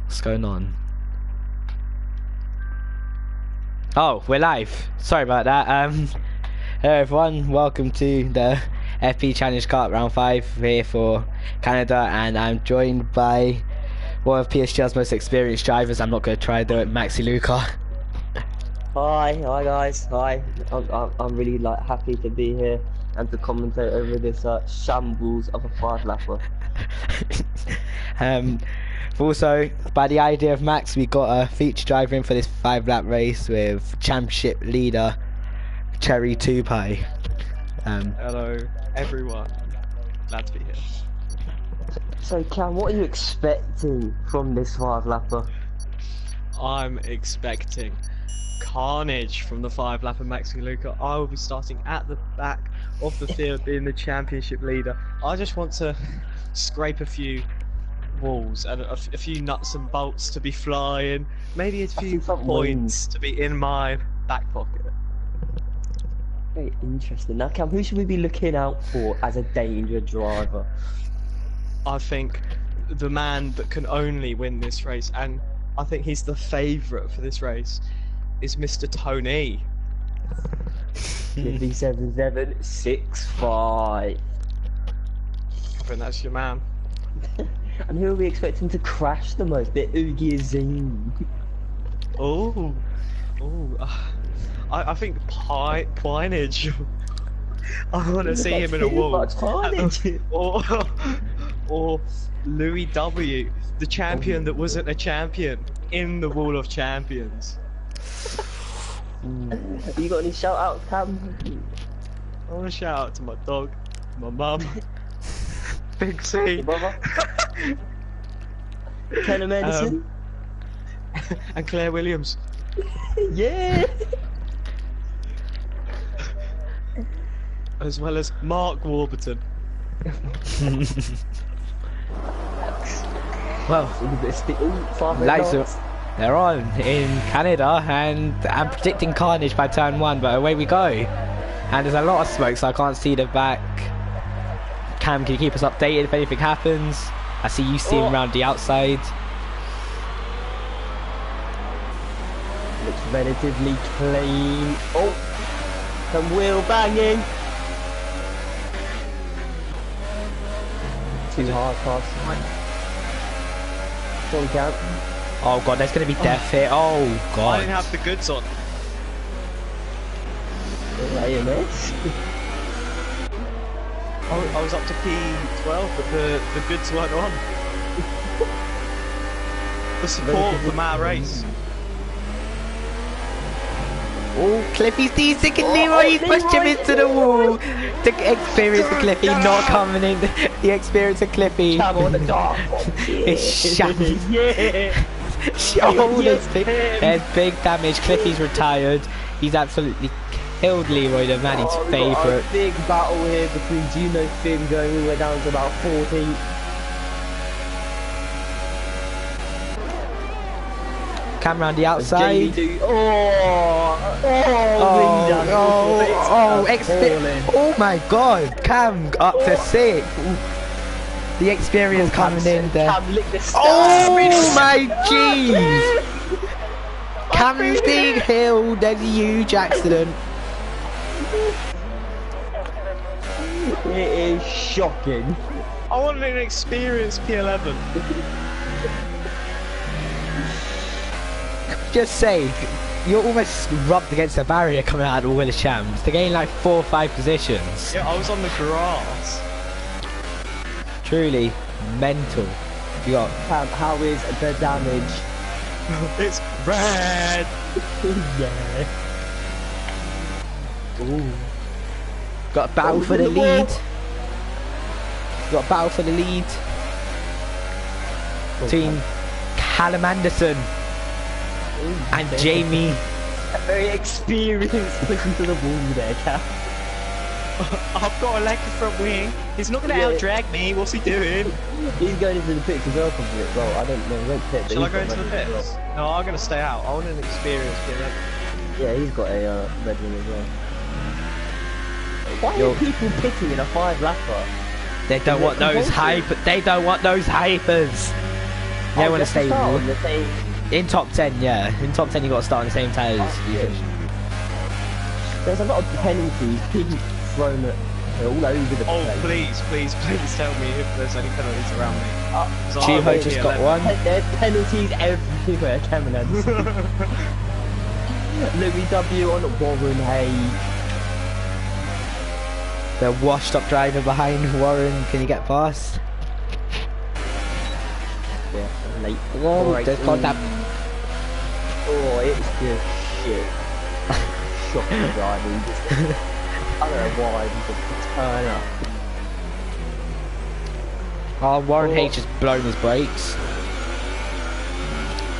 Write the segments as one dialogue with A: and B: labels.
A: What's going on? Oh, we're live. Sorry about that. Hello everyone, welcome to the FP Challenge Cup Round 5 here for Canada, and I'm joined by one of PSGL's most experienced drivers. I'm not going to try to do it, Maxi Luca.
B: Hi guys, hi. I'm really happy to be here and to commentate over this shambles of a 5-lapper.
A: Also, by the idea of Max, we got a feature driver in for this 5-lap race with championship leader Cherry Tupai.
C: Hello everyone, glad to be here.
B: So Cam, what are you expecting from this 5-lapper?
C: I'm expecting carnage from the 5-lapper Maxi Luca. I will be starting at the back of the field, being the championship leader. I just want to scrape a few walls and a few nuts and bolts to be flying, maybe a few points to be in my back pocket.
B: Very interesting. Now Cam, who should we be looking out for as a danger driver?
C: I think the man that can only win this race, and I think he's the favourite for this race, is Mr. Tony.
B: 57.65.
C: I think that's your man.
B: And who are we expecting to crash the most? The Oogie Zing.
C: Oh, I think Pinage. I want to see him in a wall. Or Louis W, the champion that wasn't a champion, in the Wall of Champions.
B: Have you got any shout outs, Cam?
C: I want to shout out to my dog, my mum, Big C,
B: Kenna Medicine,
C: and Claire Williams.
B: Yeah.
C: As well as Mark Warburton.
A: Well, lights are, they're on in Canada, and I'm predicting carnage by turn 1, but away we go. And there's a lot of smoke, so I can't see the back. Cam, can you keep us updated if anything happens? I see you steam around the outside.
B: Looks relatively clean. Oh, some wheel banging. Too hard pass. Come on, Cam.
A: Oh god, there's going to be death here. Oh god.
C: I didn't have the goods on.
B: AMS.
C: I was up to P12, but the goods weren't on. The support for my race.
A: Oh, Cliffy's decent, and Leroy pushed him into the wall. The experience of Cliffy not coming in. The experience of Cliffy.
B: Come on, the dog.
A: It's shattered.
B: Yeah.
A: Oh, there's big damage. Cliffy's retired. He's absolutely killed Leroy, the man, his favourite.
B: A big battle here between Juno Finn going all the way down to about 14.
A: Cam round the outside. Oh my god, Cam up to 6. The experience coming in there. Oh my jeez! Cam's being held. There's a huge accident.
B: It is shocking.
C: I want an experienced P11.
A: Just say, you're almost rubbed against the barrier coming out of all the champs. They're getting like 4 or 5 positions.
C: Yeah, I was on the grass.
A: Truly mental. You got
B: Cam, how is the damage?
C: It's red.
B: Yeah.
A: ooh. Got a battle for the lead. Got a battle for the lead between Callum Anderson and Jamie.
B: A very experienced pushing to the wall there, Cam.
C: I've got a leg in front wing. He's not going to out-drag me. What's he doing?
B: He's going into the pits as well, probably. Well, I don't know. He won't pit,
C: Shall I go into the pits? No, I'm going to stay out. I want an experienced P11.
B: Yeah, he's got a red one as well. Why are people pitting in a 5-lapper?
A: They don't want those hype. They don't want those hypers. Yeah, when it's
B: start
A: stable.
B: on the same.
A: In top 10, yeah. In top 10, you got to start on the same tiers.
B: There's a lot of penalties being thrown at all over the
C: Oh,
B: place.
C: please tell me if there's any penalties around me. 'Cause I
A: Chiho
C: will
A: just
C: be
A: got
C: 11.
A: one.
B: There's penalties everywhere, Cameron. Louis W on Warren Hay.
A: The washed up driver behind Warren. Can you get past?
B: Yeah, late.
A: Whoa,
B: Right.
A: there's contact.
B: Oh, it's just shit. Shocking driving. I don't know why he just turn up.
A: Oh, Warren H just blown his brakes.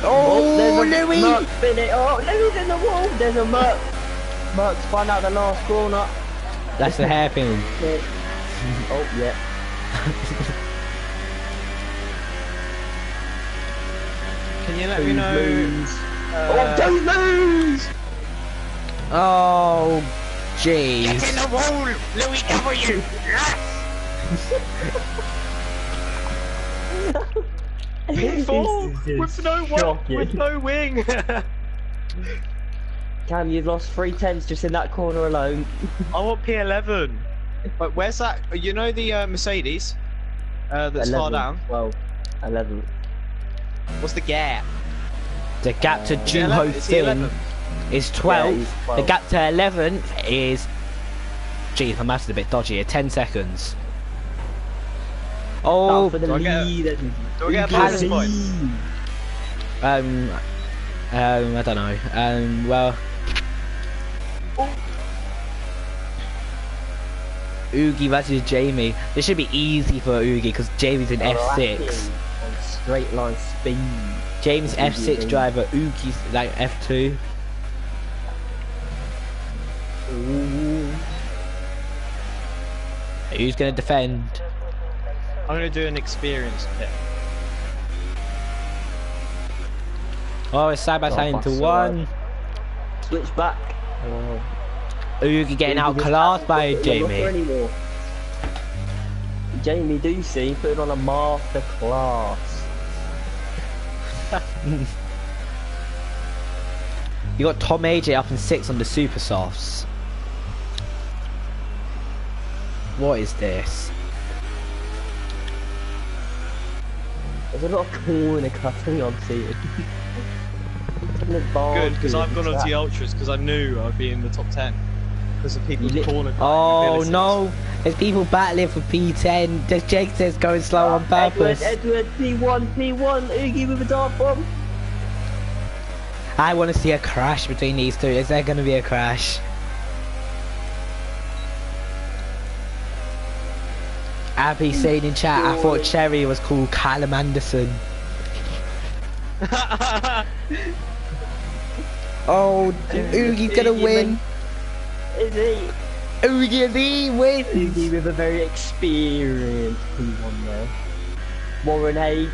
B: there's
A: Oh,
B: a
A: Louis!
B: Merc spinning. Oh, Louis in the wall. There's a Merc. Merc's spun out the last corner.
A: That's the hairpin.
B: Oh, yeah.
C: Can you let me know?
B: Lose. Oh, don't lose!
A: Oh, jeez.
C: Get in the wall, Louis W. P4 with no wing.
B: Cam, you've lost 3 tenths just in that corner alone.
C: I want P11. But where's that? You know the Mercedes that's far
B: 11,
C: down.
B: 12, 11.
C: What's the gap?
A: The gap to
C: Is he
A: Juho
C: 11? Is he
A: Finn
C: 11?
A: is 12.
B: Yeah, he's 12.
A: The gap to 11th is... Jeez, my maths is a bit dodgy here. 10 seconds. Oh,
B: for the
C: do I get
B: lead.
C: Do I get a bonus point?
A: I don't know. Well... Oogie versus Jamie. This should be easy for Oogie because Jamie's in F6.
B: On straight line speed.
A: Jamie's F6 driver, Oogie's like F2.
B: Ooh.
A: Who's gonna defend?
C: I'm gonna do an experience pit.
A: Oh, it's side by side into one.
B: Switch back.
A: Oogie getting outclassed by Jamie.
B: Jamie Ducey putting on a master class.
A: You got Tom AJ up in 6 on the super softs. What is this?
B: There's a lot of corner cutting I'm seeing.
C: Good, because I've gone on to the ultras because I knew I'd be in the top 10 because of people's corner cutting
A: Oh
C: abilities.
A: no! There's people battling for P10. There's Jake says going slow on purpose.
B: Edward, P1, Oogie with a dart bomb.
A: I want to see a crash between these two. Is there going to be a crash? Abby saying in chat, I thought Cherry was called Callum Anderson. Oh, Oogie's gonna win.
B: Is he?
A: Oogie wins.
B: Oogie with a very experienced P1 there. Warren Hay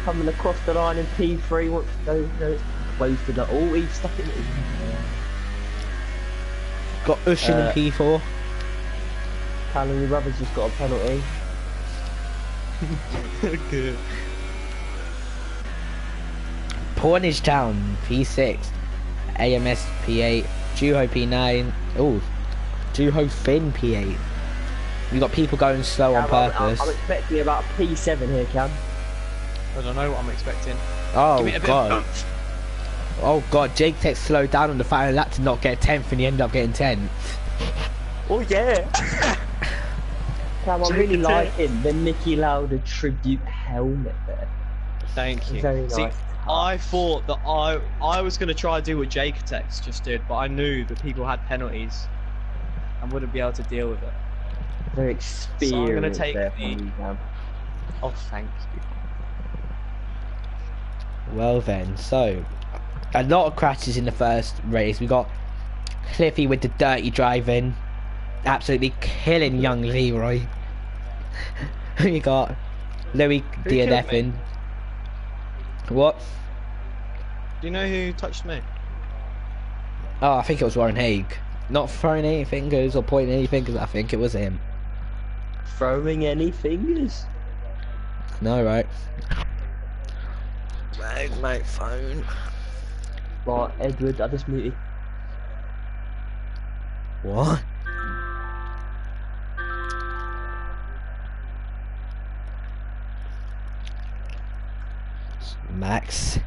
B: coming across the line in P3 wants to go close to the. Oh, he's stuck in it.
A: Got Ushin in P4.
B: Callum Brothers just got a penalty.
C: Good.
A: Portage Town P6. AMS P8. Juho P9. Oh, Juho Finn P8. You got people going slow on purpose.
B: I'm expecting about a P7 here, Cam.
C: I don't know what I'm expecting.
A: Oh
C: Give me a bit
A: god.
C: of
A: Oh god, Jake Tech slowed down on the final lap to not get 10th and he ended up getting 10th.
B: Oh yeah! Cam, I'm really liking the Nicky Lauda tribute helmet there.
C: Thank you.
B: Very nice.
C: See, I thought that I was going to try to do what Jake Tex just did, but I knew that people had penalties and wouldn't be able to deal with it.
B: Very experienced.
C: So I'm going to take
B: there
C: the...
B: from you, Cam.
C: Oh, thank you.
A: Well then, so a lot of crashes in the first race. We got Cliffy with the dirty driving, absolutely killing young Leroy. We got Louis DNFing. What?
C: Do you know who touched me?
A: Oh, I think it was Warren Haig. Not throwing any fingers or pointing any fingers. I think it was him.
B: Throwing any fingers?
A: No, right? Where's my phone?
B: Right, Edward, I just muted.
A: What? Max.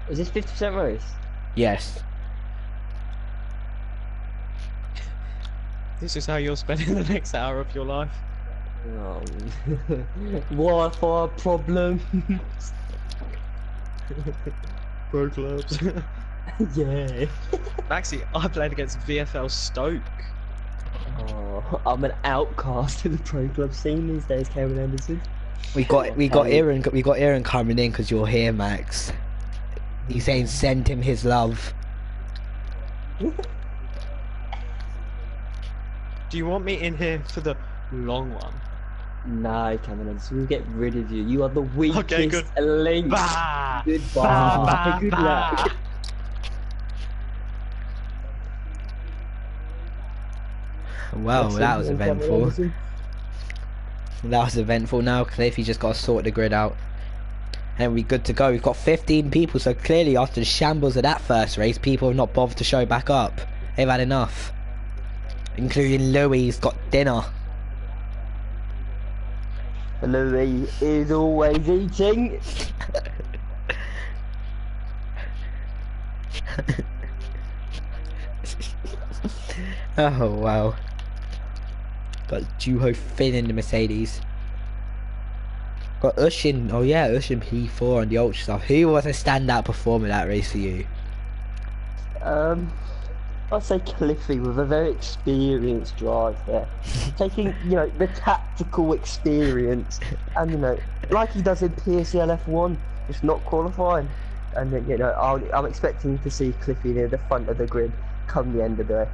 B: Is this 50% race?
A: Yes.
C: This is how you're spending the next hour of your life.
B: Wi-Fi problem.
C: Pro clubs.
B: Yeah.
C: Maxi, I played against VFL Stoke.
B: Oh, I'm an outcast in the pro club scene these days, Cameron Anderson.
A: We got Aaron coming in because you're here, Max. He's saying send him his love.
C: Do you want me in here for the long one?
B: No, Cameron Anderson, we'll get rid of you. You are the weakest
C: Okay, good.
B: link.
C: Bah!
B: Goodbye.
C: Bah,
B: Good
C: bah.
B: luck.
A: Wow, that was
B: Listen, Cameron
A: eventful.
B: Anderson.
A: That was eventful. Now Cliffy just got to sort the grid out. And we're good to go. We've got 15 people, so clearly after the shambles of that first race, people have not bothered to show back up. They've had enough. Including Louis, he's got dinner.
B: Louis is always eating.
A: Oh wow. Got Juho Finn in the Mercedes. Got Ushin, oh yeah, Ushin P4 on the ultra stuff. Who was a standout performer that race for you?
B: I'd say Cliffy with a very experienced drive there. Taking, the tactical experience and, like he does in PSGL F1, just not qualifying. And then, I'm expecting to see Cliffy near the front of the grid come the end of the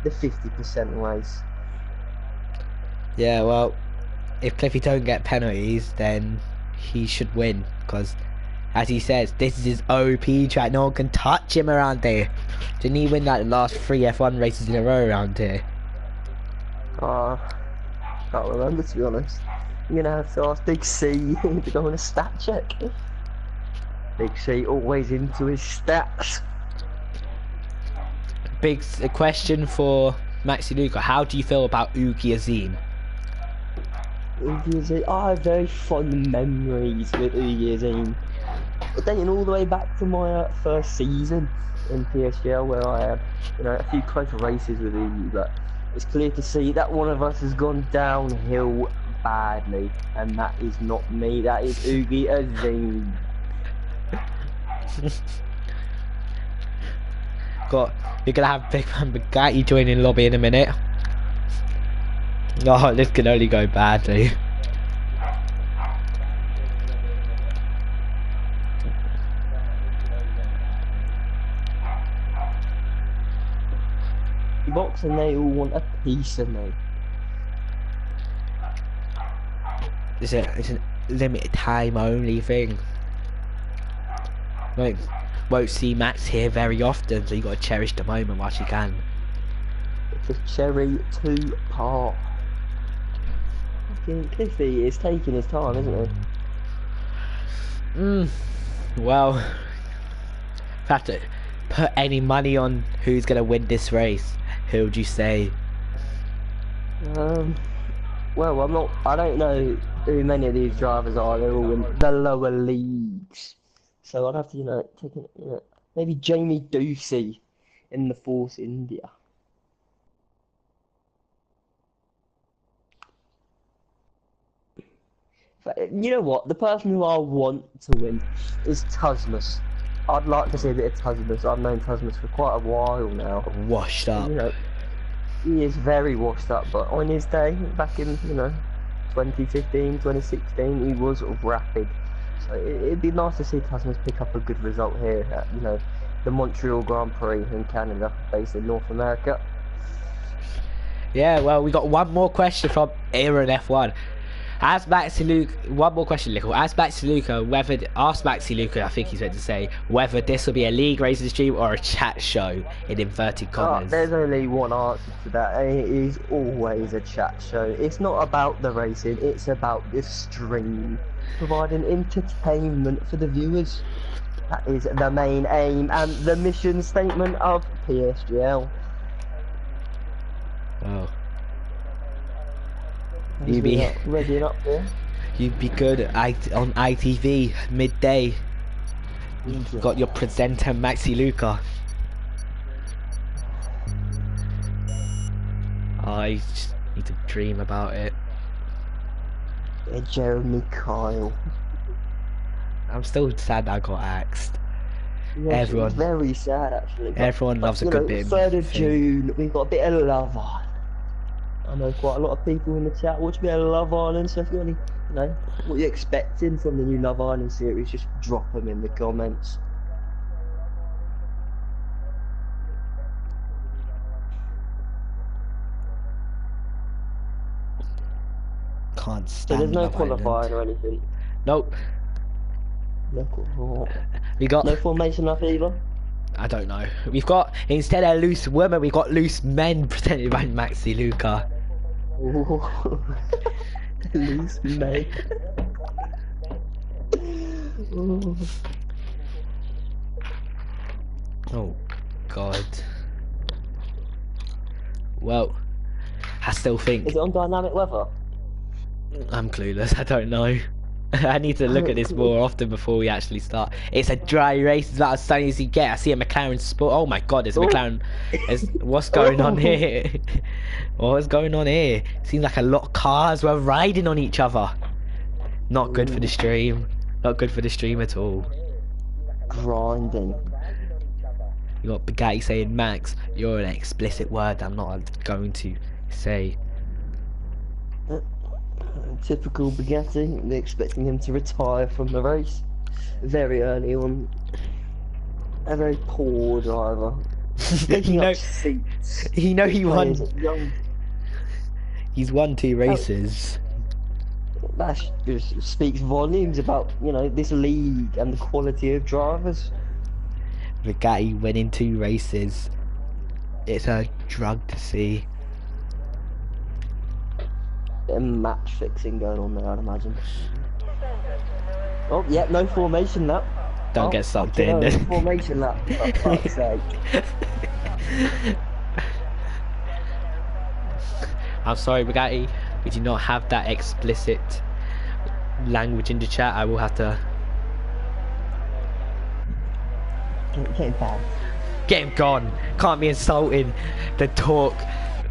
B: 50% race.
A: Yeah, well, if Cliffy don't get penalties, then he should win, because as he says, this is his OP track. No one can touch him around here. Didn't he win like the last 3 F1 races in a row around here?
B: Can't remember, to be honest. You're gonna have to ask Big C to go on a stat check. Big C always into his stats.
A: Big question for Maxi Luca. How do you feel about Ugi Azim?
B: Ugi Azim, I have very fond memories with Ugi Azim. Dating all the way back to my first season in PSGL, where I had, a few close races with Ugi, but it's clear to see that one of us has gone downhill badly, and that is not me, that is Ugi Azim.
A: You're gonna have Big Man Bugatti joining lobby in a minute. Oh, this can only go badly.
B: Box and they all want a piece of me.
A: It's a limited time only thing. Like, won't see Max here very often, so you gotta cherish the moment whilst you can.
B: It's a cherry to part. Fucking Cliffy is taking his time, isn't he?
A: Well, if I have to put any money on who's gonna win this race, who would you say?
B: Well, I don't know who many of these drivers are. They're all in the lower leagues. So I'd have to, take maybe Jamie Ducey in the Force India. But you know what? The person who I want to win is Tasmus. I'd like to see a bit of Tasmus. I've known Tasmus for quite a while now.
A: Washed up.
B: He is very washed up, but on his day, back in, 2015, 2016, he was rapid. So it'd be nice to see Tasmus pick up a good result here at, the Montreal Grand Prix in Canada, based in North America.
A: Yeah, well, we got one more question from Aaron F1. Ask Maxi Luca, one more question, Lickle. Ask Maxi Luca whether, ask Maxi Luca, I think he's meant to say, whether this will be a league racing stream or a chat show, in inverted commas.
B: There's only one answer to that, and it is always a chat show. It's not about the racing, it's about the stream, providing entertainment for the viewers. That is the main aim and the mission statement of PSGL.
A: Wow.
B: Ready up there.
A: You'd be good on ITV midday. You've got your presenter Maxi Luca. I just need to dream about it.
B: Jeremy Kyle.
A: I'm still sad I got axed.
B: Yes,
A: Everyone,
B: it's very sad actually.
A: Everyone loves a good bit.
B: 3rd of June, we've got a bit of Love Island. I know quite a lot of people in the chat watch a bit of Love Island, so if you want to, you know, what you're expecting from the new Love Island series, just drop them in the comments.
A: Can't
B: So
A: stand
B: there's no
A: Love
B: qualifying
A: Island.
B: or anything.
A: Nope.
B: No qualifying.
A: We got.
B: No formation up either.
A: I don't know. We've got, instead of loose women, we've got loose men presented by Maxi Luca.
B: Ooh. Loose mate. Ooh.
A: Oh, God. Well, I still think.
B: Is it on dynamic weather?
A: I'm clueless, I don't know. I need to look at this more often before we actually start. It's a dry race, it's about as sunny as you get. I see a McLaren Sport. Oh my God, there's a McLaren. What's going on here? What's going on here? Seems like a lot of cars were riding on each other. Not good for the stream. Not good for the stream at all.
B: Grinding.
A: You got Bugatti saying, Max, you're an explicit word I'm not going to say.
B: Typical Bugatti, they're expecting him to retire from the race very early on. A very poor driver. Taking up seats.
A: He won.
B: Young...
A: He's won 2 races.
B: That just speaks volumes about, you know, this league and the quality of drivers.
A: Bugatti winning 2 races. It's a drug to see.
B: Match fixing going on there, I'd imagine. Oh, yeah, no formation lap.
A: Don't get sucked in.
B: No formation lap, for fuck's sake.
A: I'm sorry, Bugatti. We do not have that explicit language in the chat. I will have to.
B: Get him banned.
A: Get him gone. Can't be insulting the talk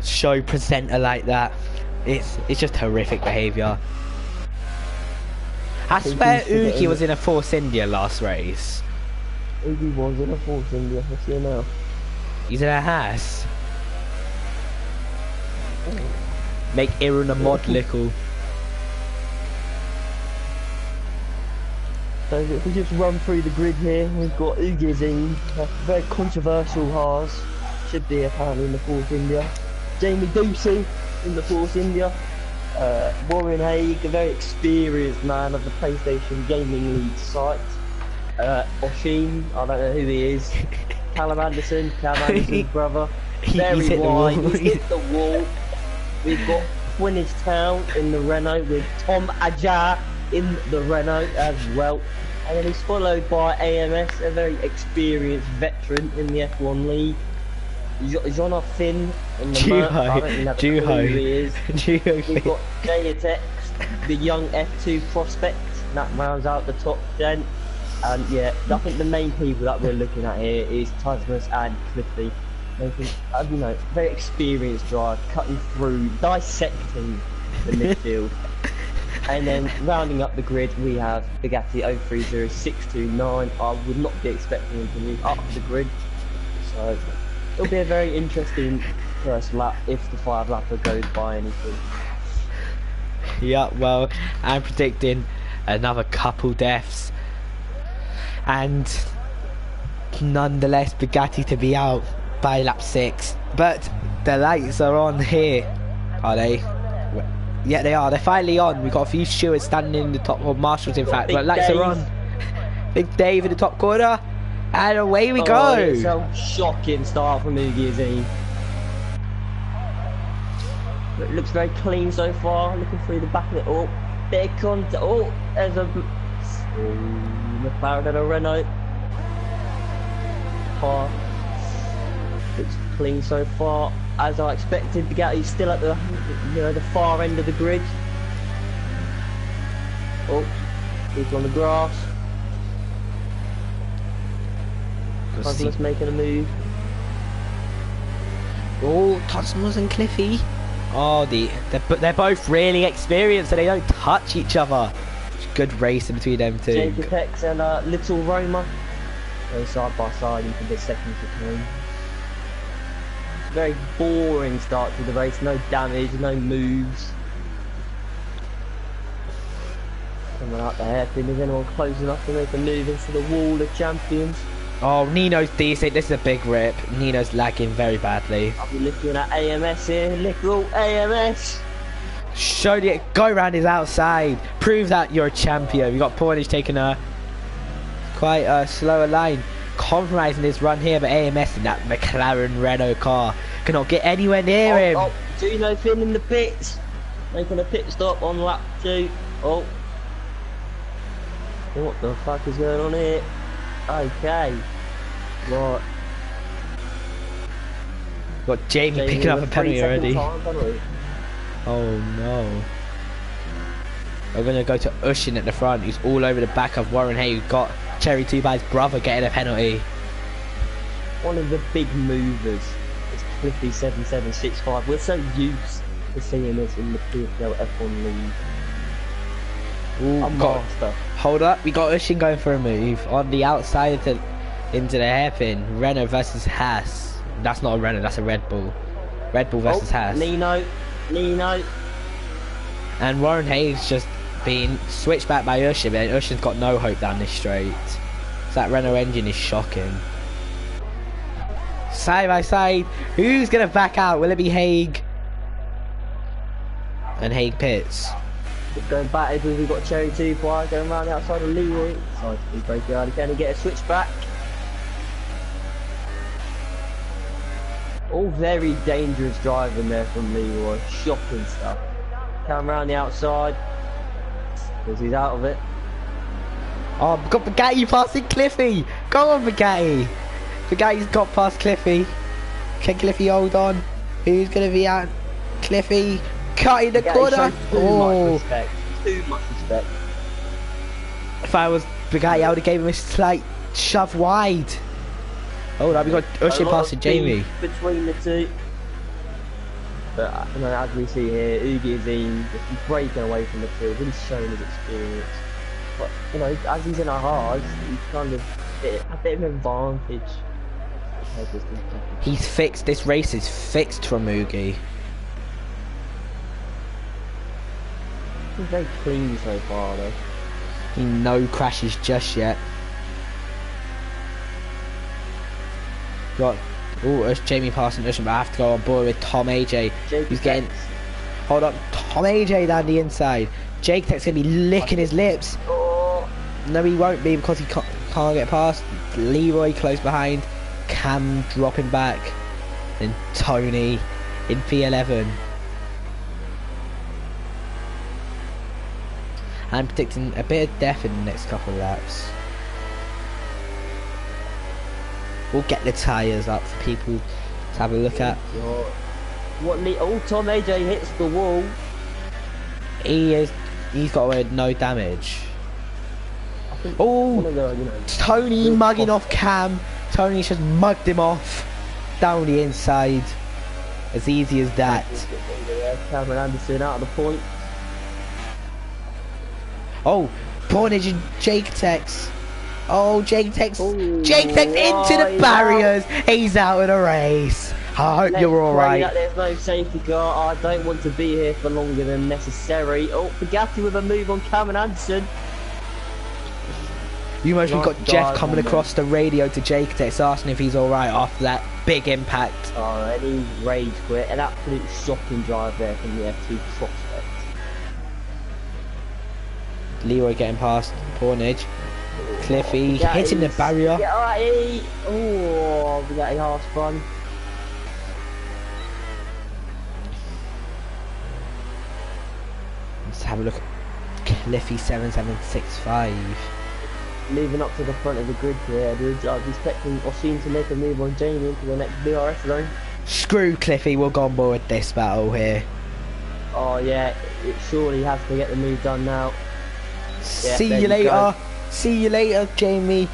A: show presenter like that. It's just horrific behaviour. I swear Uki was in a Force India last race.
B: Uki was in a Force India, I see now.
A: He's in a Haas. Make Irun a mod Lickle.
B: So if we just run through the grid here, we've got Ugi's in a very controversial Haas. Should be apparently in the Force India. Jamie Ducey in the Force India. Warren Haig, a very experienced man of the PlayStation Gaming League site. Oshin, I don't know who he is. Cam Anderson's brother. Very wide, he's hit the wall. We've got Winage Town in the Renault with Tom Ajar in the Renault as well. And then he's followed by AMS, a very experienced veteran in the F1 League. Jonah Finn in the Merc, I don't even have a clue who he is. We've got Jayatex, the young F2 prospect, that rounds out the top 10. And yeah, I think the main people that we're looking at here is Tasmus and Cliffy. You know, very experienced drive, cutting through, dissecting the midfield. And then rounding up the grid, we have Bugatti 030629. I would not be expecting him to move up the grid. So it'll be a very interesting first lap if the 5-lapper goes by anything.
A: Yeah, well, I'm predicting another couple deaths. And nonetheless, Bugatti to be out by lap 6. But the lights are on here, are they? Yeah, they are. They're finally on. We've got a few stewards standing in the top, or marshals in fact, but lights are on. Big Dave in the top corner. And away we go.
B: It's a shocking start from Ugiazine. It looks very clean so far. Looking through the back of it. Oh, big contact. Oh, there's a McLaren and a Renault. Car. Looks clean so far. As I expected, Bugatti's still at the, the far end of the grid. Oh, he's on the grass. Cosmos making a move.
A: Oh, Cosmos and Cliffy. Oh, they're both really experienced, so they don't touch each other. Good racing between them two.
B: Jacob X and Little Roma. Go side by side into the second chicane. Very boring start to the race. No damage, no moves. Coming out the hairpin. Is anyone close enough to make a move into the wall of champions?
A: Oh, Nino's decent. This is a big rip. Nino's lagging very badly.
B: I'll be looking at AMS here. Little AMS.
A: Show it. Go around his outside. Prove that you're a champion. We got Portage taking a quite a slower line, compromising his run here, but AMS in that McLaren Renault car cannot get anywhere near him.
B: Oh, Gino Finn in the pits, making a pit stop on lap 2. Oh, what the fuck is going on here? Okay, right.
A: Got Jamie picking up a penalty already. Oh no. We're going to go to Ushin at the front, who's all over the back of Warren Hay, who got Cherry 2By's brother getting a penalty.
B: One of the big movers is Cliffy 7765. We're so used to seeing this in the PSGL F1 League.
A: Ooh,
B: a master.
A: Hold up, we got Ushin going for a move on the outside into the hairpin. Renault versus Haas. That's not a Renault, that's a Red Bull. Red Bull versus Haas.
B: Nino.
A: And Warren Hayes just being switched back by Ushin, but Ushin's got no hope down this straight. So that Renault engine is shocking. Side by side, who's going to back out? Will it be Haig? And Haig pits.
B: Going back, we've got Cherry 2By going around the outside of Leroy. Side to be breaking out again and get a switch back. All very dangerous driving there from Leroy. Shocking stuff. Come around the outside. Because he's out of it.
A: Oh, we've got Bugatti passing Cliffy. Go on, Bugatti. Bugatti's got past Cliffy. Can Cliffy hold on? Who's going to be out? Cliffy. Cutting the corner.
B: Oh. Too much respect.
A: If I was Bugatti, I would have gave him a slight shove wide. Oh, no, we got Ushin passing Jamie.
B: Between the two. But as we see here, Ugiazine just breaking away from the field, really showing his experience. But as he's in a hard, he's kind of a bit of an advantage.
A: He's fixed. This race is fixed from Ugi.
B: He's very clean so far, though.
A: No crashes just yet. Got Jamie passing Ushin, but I have to go on board with Tom AJ. Who's getting. Hold up, Tom AJ down the inside. Jake Tech's gonna be licking his lips. No, he won't be because he can't get past. Leroy close behind. Cam dropping back. And Tony in P11. I'm predicting a bit of death in the next couple of laps. We'll get the tyres up for people to have a look at.
B: Tom AJ hits the wall.
A: He's got no damage. Oh, Tony mugging off Cam. Tony's just mugged him off down the inside. As easy as that.
B: Cameron Anderson out of the point.
A: Oh, Portage and Jake Tex. Oh, Jake Tex into the barriers. He's out of the race. I hope you're alright.
B: There's no safety car. I don't want to be here for longer than necessary. Oh, Bugatti with a move on Cameron Anderson.
A: You mostly got Jeff coming across the radio to Jake Tex asking if he's alright after that big impact.
B: Oh, and he rage quit. An absolute shocking drive there from the F2 prospect.
A: Leroy getting past Pornage. Cliffy hitting the barrier.
B: Yeah, alright. Oh, we got a half spun.
A: Let's have a look at Cliffy 7765.
B: Moving up to the front of the grid here, dude. I was expecting Oshin to make a move on Jamie into the next DRS zone.
A: Screw Cliffy, we'll go on board this battle here.
B: Oh yeah, it surely has to get the move done now. Yeah,
A: See you later. See you later, Jamie.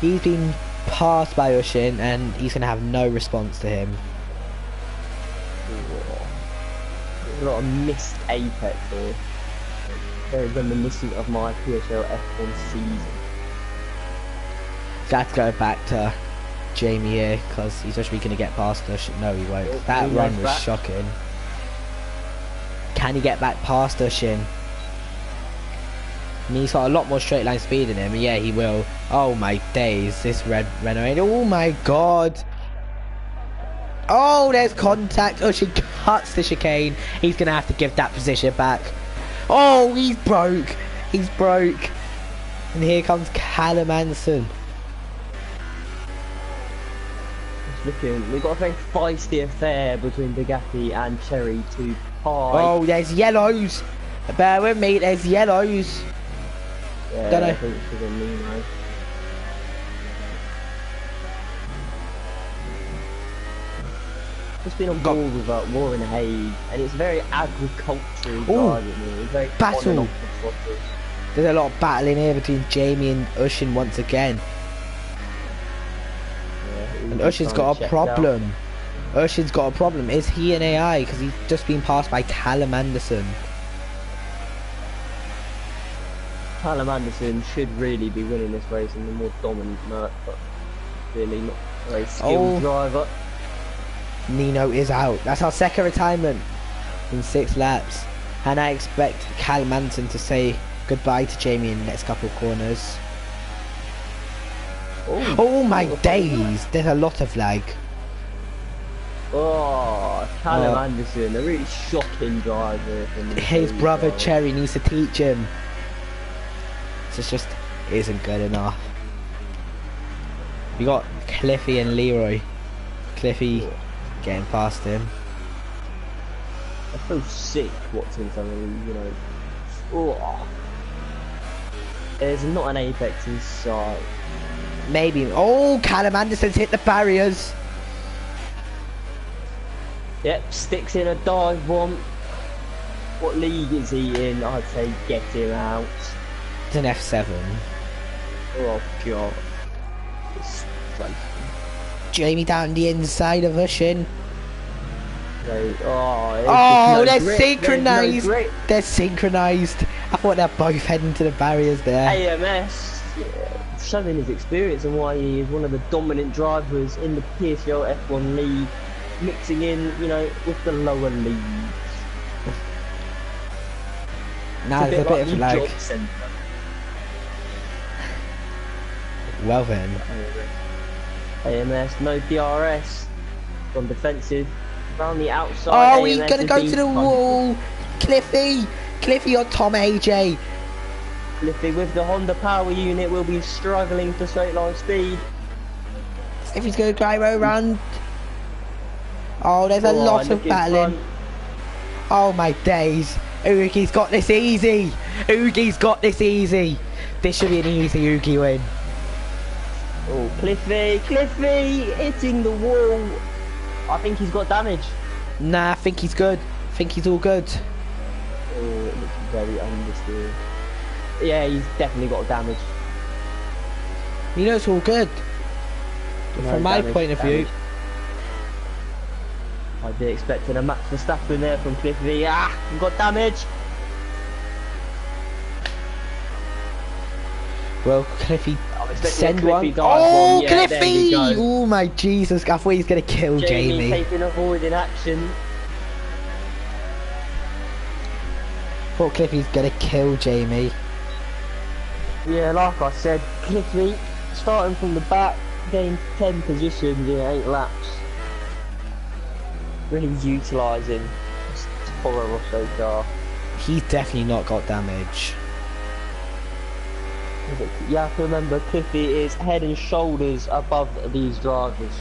A: He's been passed by Oshin and he's going to have no response to him.
B: There's a lot of missed apex here. Very reminiscent of my PSGL F1 season.
A: Got to go back to Jamie here because he's just going to get past us. No, he won't.
B: Oh,
A: that
B: he
A: run
B: goes
A: was
B: back.
A: shocking. Can he get back past Oshin? And he's got a lot more straight line speed in him. Yeah, he will. Oh my days, this red Renault. Oh my god. Oh, there's contact. Oshin cuts the chicane. He's going to have to give that position back. Oh, he's broke. He's broke. And here comes Callum Anson.
B: We've got a very feisty affair between Bugatti and Cherry to tie.
A: Oh, there's yellows. Bear with me, there's yellows.
B: Yeah,
A: Don't know.
B: I think it's a Nino. Just been on board with Warren Hayes, and it's very agricultural driving. It's very
A: battle.
B: on and off the throttle.
A: There's a lot of battling here between Jamie and Oshin once again. And Ushin's got a problem. Ushin's got a problem. Is he an AI? Because he's just been passed by Callum Anderson.
B: Callum Anderson should really be winning this race in the more dominant Mert, but really not a very skilled driver.
A: Nino is out. That's our second retirement in 6 laps. And I expect Callum Anderson to say goodbye to Jamie in the next couple of corners. Oh my days, there's a lot of lag.
B: Oh, Callum Anderson, a really shocking driver.
A: His brother Cherry needs to teach him. This just isn't good enough. We got Cliffy and Leroy. Cliffy getting past him.
B: I feel sick watching some of these, you know. Oh. There's not an apex in sight.
A: Maybe. Oh, Callum Anderson's hit the barriers.
B: Yep, sticks in a dive bomb. What league is he in? I'd say get him out.
A: It's an F7.
B: Oh god. It's like,
A: Jamie down the inside of Ushin.
B: oh,
A: they're
B: grip.
A: synchronised.
B: No grip.
A: They're synchronised. I thought they're both heading to the barriers there.
B: AMS, showing his experience and why he is one of the dominant drivers in the PSGL F1 league, mixing in, you know, with the lower leagues.
A: Now there's a bit of lag.
B: Job centre.
A: Well then.
B: AMS, no DRS. Gone defensive. Around the outside.
A: Oh, he's gonna go to the wall. Cliffy! Cliffy or Tom AJ.
B: Cliffy with the Honda power unit will be struggling for straight line speed.
A: Cliffy's gonna gyro around. Oh, there's a lot of battling. Oh my days. Ugi's got this easy. Ugi's got this easy. This should be an easy Ugi win.
B: Oh, Cliffy hitting the wall. I think he's got damage.
A: Nah, I think he's good. I think he's all good.
B: Oh, it looks very understeer. Yeah, he's definitely got damage.
A: You know it's all good.
B: No
A: From my
B: damage,
A: point of view.
B: I'd be expecting a Max Verstappen there from Cliffy. Ah, you've got damage.
A: Well, Cliffy, send
B: Cliffy
A: one.
B: Oh, yeah,
A: Cliffy! Oh my Jesus, I thought he was going to kill Jamie.
B: Taking a void in action.
A: Thought Cliffy's going to kill Jamie.
B: Yeah, like I said, Cliffy starting from the back, gained 10 positions in 8 laps. Really utilising this Toro Rosso car.
A: He's definitely not got damage.
B: You have to remember, Cliffy is head and shoulders above these drivers.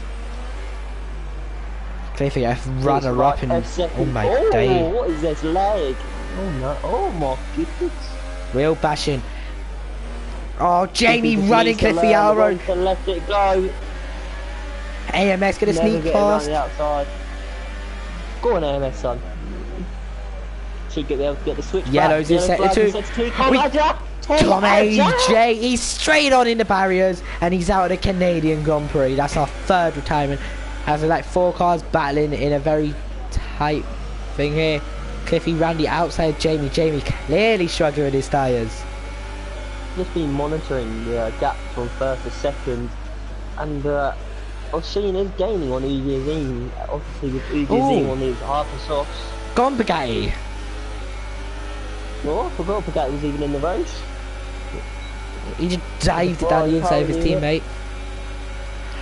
A: Cliffy, F runner up in. Oh my day.
B: What is this leg? Oh no! Oh my goodness!
A: Real bashing. Oh, Jamie running Cliffy Alro.
B: Let it go.
A: AMS gonna sneak past.
B: The outside. Go on, AMS, son. Should be able to get the switch.
A: Yellow's in sector 2. Tom AJ, he's straight on in the barriers, and he's out of the Canadian Grand Prix. That's our third retirement. Has like 4 cars battling in a very tight thing here. Cliffy Randy outside Jamie. Jamie clearly struggling with his tyres.
B: Just been monitoring the gap from first to second, and I've seen is gaining on Ugazine. Obviously with Ugazine on these hyper softs.
A: Go on, Bugatti.
B: Oh, I forgot Bugatti was even in the race.
A: He just dived down the inside of his teammate.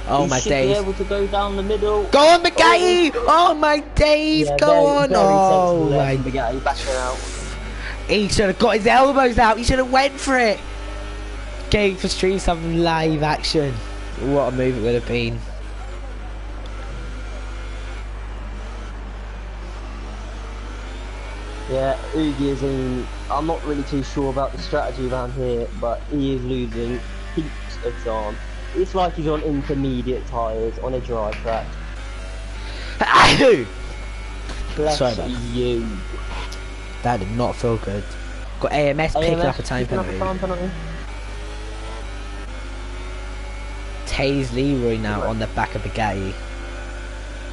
A: Oh my days.
B: He should be able to go down the middle.
A: Go on, Bugatti! Oh my days,
B: yeah,
A: go on! Oh my...
B: Bugatti backing out.
A: He should have got his elbows out, he should have went for it! Game for stream some live action. What a move it would have been.
B: Yeah, Oogie is in. I'm not really too sure about the strategy around here, but he is losing heaps of time. It's like he's on intermediate tyres on a dry track. Bless
A: Sorry about
B: you.
A: That did not feel good. Got AMS picking up a time penalty. Taze Leroy now on the back of Bugatti.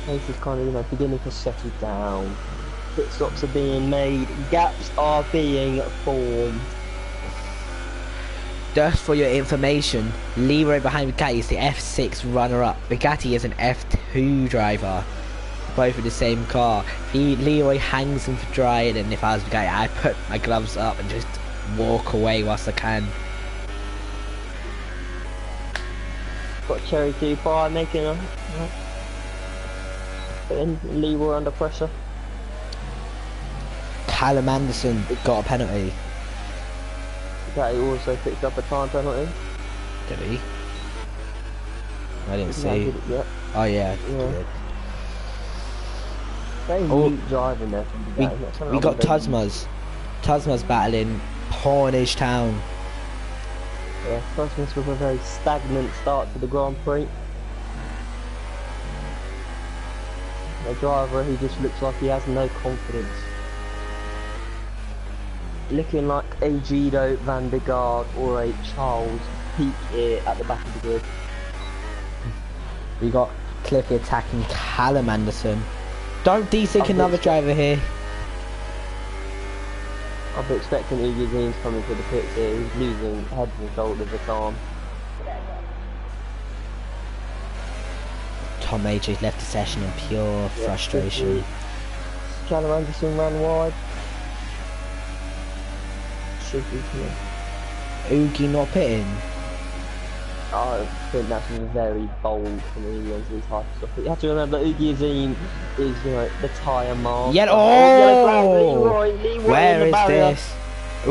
B: Taze is kind of, you know, beginning to settle down. Pit stops are being made, gaps are being formed.
A: Just for your information, Leroy behind Bugatti is the F6 runner-up. Bugatti is an F2 driver. Both in the same car. Leroy hangs him for drying, and if I was Bugatti, I'd put my gloves up and just walk away whilst I can.
B: Got Cherry 2-5 making a... Putting Leroy under pressure.
A: Callum Anderson got a penalty.
B: Bugatti also picked up a time penalty.
A: Did he? I didn't see. Oh yeah. Did.
B: Very neat driving there from Bugatti.
A: We got Tusmas. Tusmas battling Pornish Town.
B: Yeah, Tusmas with a very stagnant start to the Grand Prix. A driver who just looks like he has no confidence. Looking like a Guido van der Garde or a Charles Piquet at the back of the grid.
A: We got Cliffy attacking Callum Anderson. Don't desync another driver here.
B: I'll be expecting Ugazine's coming to the pits here. He's losing head and shoulders of time.
A: Tom AJ's left the session in pure frustration.
B: Callum Anderson ran wide. Should be here.
A: Oogie not pitting?
B: I think that's very bold from Oogie onto these high stuff. But you have to remember Ugaziene is, you know, the tyre mark.
A: Yeah,
B: Leroy
A: where is this?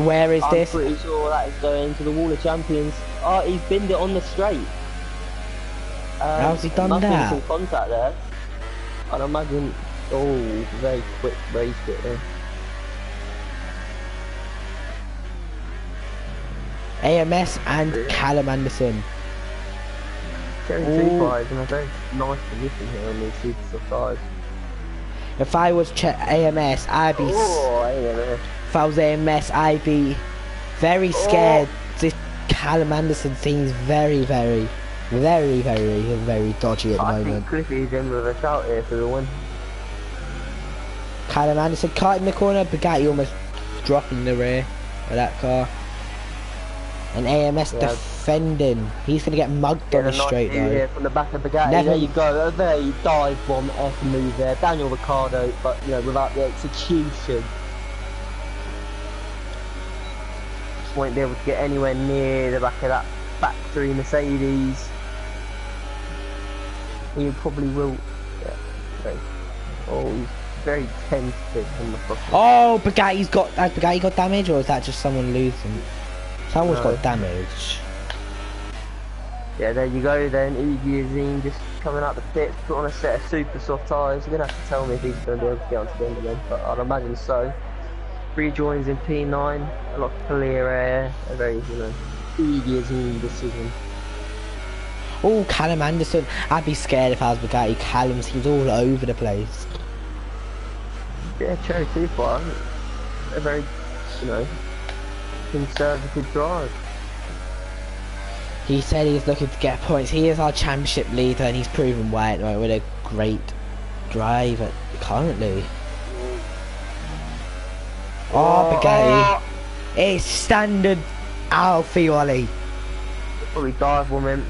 A: Where is this?
B: I'm pretty sure that is going to the Wall of Champions. Oh, he's binned it on the straight.
A: How's he done that?
B: Full contact there. I'd imagine. Oh, very quick race bit there.
A: AMS and Callum Anderson.
B: Getting 2-5 in a very nice position here on these super sides.
A: If I was AMS, I'd be.
B: AMS.
A: If I was AMS, I'd be very scared. This Callum Anderson seems very dodgy at the moment.
B: I think Cliffy's in with a shout here for the win.
A: Callum Anderson caught in the corner. Bugatti almost dropping the rear of that car. And AMS defending. He's going to get mugged on the straight though.
B: Here from the back of Bugatti. There you go. A very dive bomb F move there. Daniel Ricciardo, but you know, without the execution. Just won't be able to get anywhere near the back of that factory Mercedes. He probably will. Yeah. Okay. Oh, he's very tentative from the front.
A: Oh, Bugatti's got. Has Bugatti got damage, or is that just someone losing? Someone's
B: No.
A: got damage.
B: Yeah, there you go then. Ugi Azim just coming out the pits, put on a set of super soft tyres. You're going to have to tell me if he's going to be able to get onto the end again, but I'd imagine so. Rejoins in P9, a lot of clear air, a very, Ugi Azim decision.
A: Oh, Callum Anderson. I'd be scared if I was Bugatti. Callum seems all over the place.
B: Yeah, Cherry 2 far. A very, conservative drive.
A: He said he's looking to get points. He is our championship leader and he's proven why with a great drive currently. Oh, Bugatti. It's standard Alfioli.
B: Probably dive woman.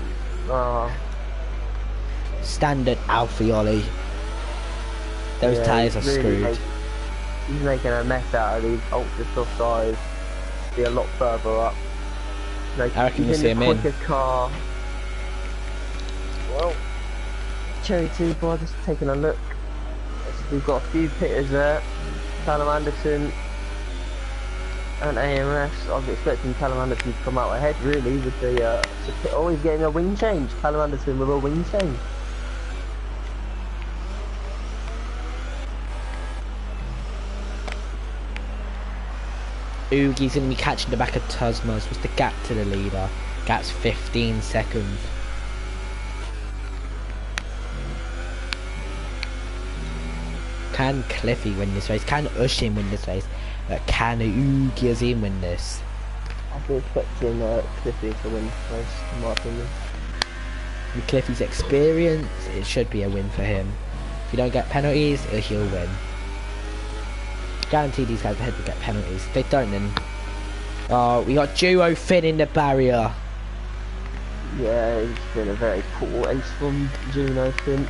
A: Standard Alfioli. Those tyres are screwed.
B: He's making a mess out of these ultra soft tyres. Be a lot further up.
A: I reckon we'll see him in.
B: Car. Well, Cherry 2 bar just taking a look. We've got a few pitters there. Callum Anderson and AMS. I was expecting Callum Anderson to come out ahead really with the always getting a wing change. Callum Anderson with a wing change.
A: Ugi's going to be catching the back of Tusmas. What's the gap to the leader? Gap's 15 seconds. Can Cliffy win this race? Can Ushin win this race? But can Ugi win this?
B: I've been expecting Cliffy to win this race, in my opinion.
A: With Cliffy's experience, it should be a win for him. If you don't get penalties, he'll win. Guarantee these guys ahead will get penalties. If they don't, then we got Duo Finn in the barrier.
B: Yeah, it's been a very poor ace from Juno Finn.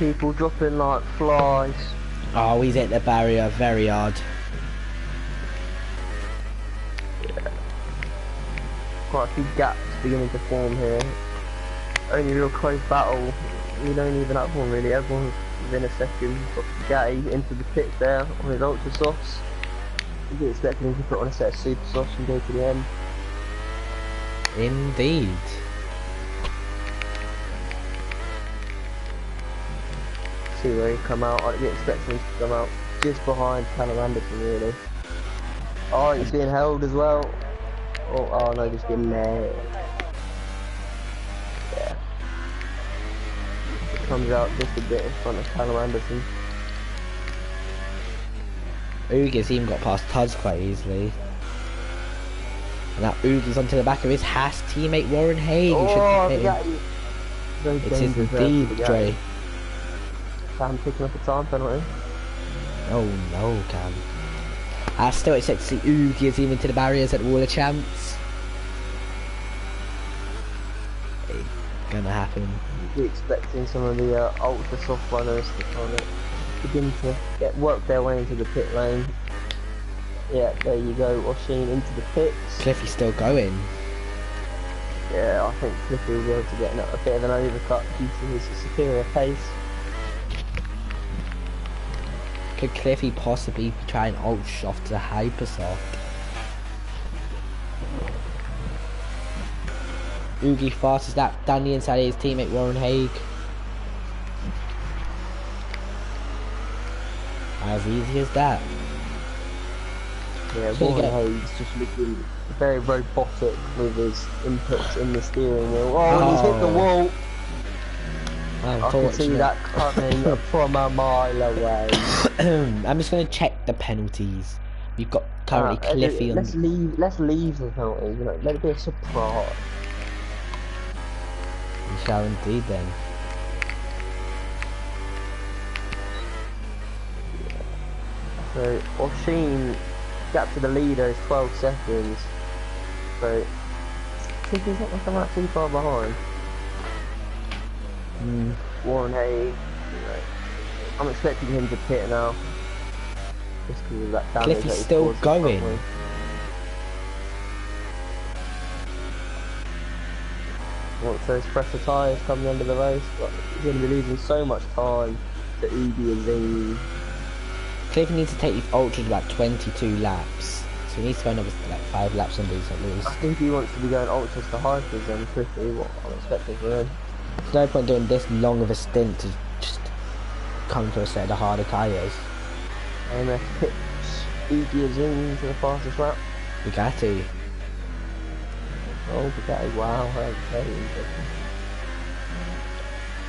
B: People dropping like flies.
A: Oh, he's hit the barrier very hard.
B: Yeah. Quite a few gaps beginning to form here. Only real close battle. We don't even have one really. Everyone's within a second. Got Bugatti into the pit there on his ultra softs. I'd be expecting him to put on a set of super softs and go to the end.
A: Indeed.
B: See where he come out. I'd be expecting him to come out just behind Callum Anderson really. Oh, he's being held as well. Oh no, just getting there. Yeah. Comes out just a bit in front of Callum Anderson.
A: Ugi's even got past Tuz quite easily. And now Ugi's onto the back of his Haas teammate Warren Haig. It is indeed, Dre.
B: Cam picking up a time penalty.
A: Oh no, Cam. I still expect to see Ugi's even to the barriers at the Wall of Champs. It's gonna happen.
B: We're expecting some of the ultra soft runners to kind of begin to work their way into the pit lane. Yeah, there you go, Oshin into the pits.
A: Cliffy's still going.
B: Yeah, I think Cliffy will be able to get a bit of an overcut due to his superior pace.
A: Could Cliffy possibly try an ultra soft to hyper soft? Ugi fastest lap down the inside of his teammate Warren Haig. As easy as that.
B: Yeah, Warren Haig's just looking very robotic with his inputs in the steering wheel. Oh, he's hit the wall! I can see that coming from a mile away.
A: I'm just going to check the penalties. We've got currently Cliffy on...
B: Let's leave the penalty, let it be a surprise.
A: We shall indeed then.
B: So, Oshin, gap to the leader is 12 seconds. So, Cliffy's not going to come out too far behind. Warren Haig, I'm expecting him to pit now. Just because of that damage.
A: Cliffy's still going.
B: Once those pressure tyres come the end of the race, but he's going to be losing so much time to Ugi and Zing.
A: Cliffy needs to take these ultras about 22 laps So he needs to go another like 5 laps on these at least.
B: I think he wants to be going ultras to hypers and quickly what I'm expecting for him.
A: There's no point doing this long of a stint to just come to a set of the harder tyres.
B: AMS pits Iggy zoom to the fastest lap.
A: Bugatti.
B: Oh, Bugatti, wow, okay, interesting.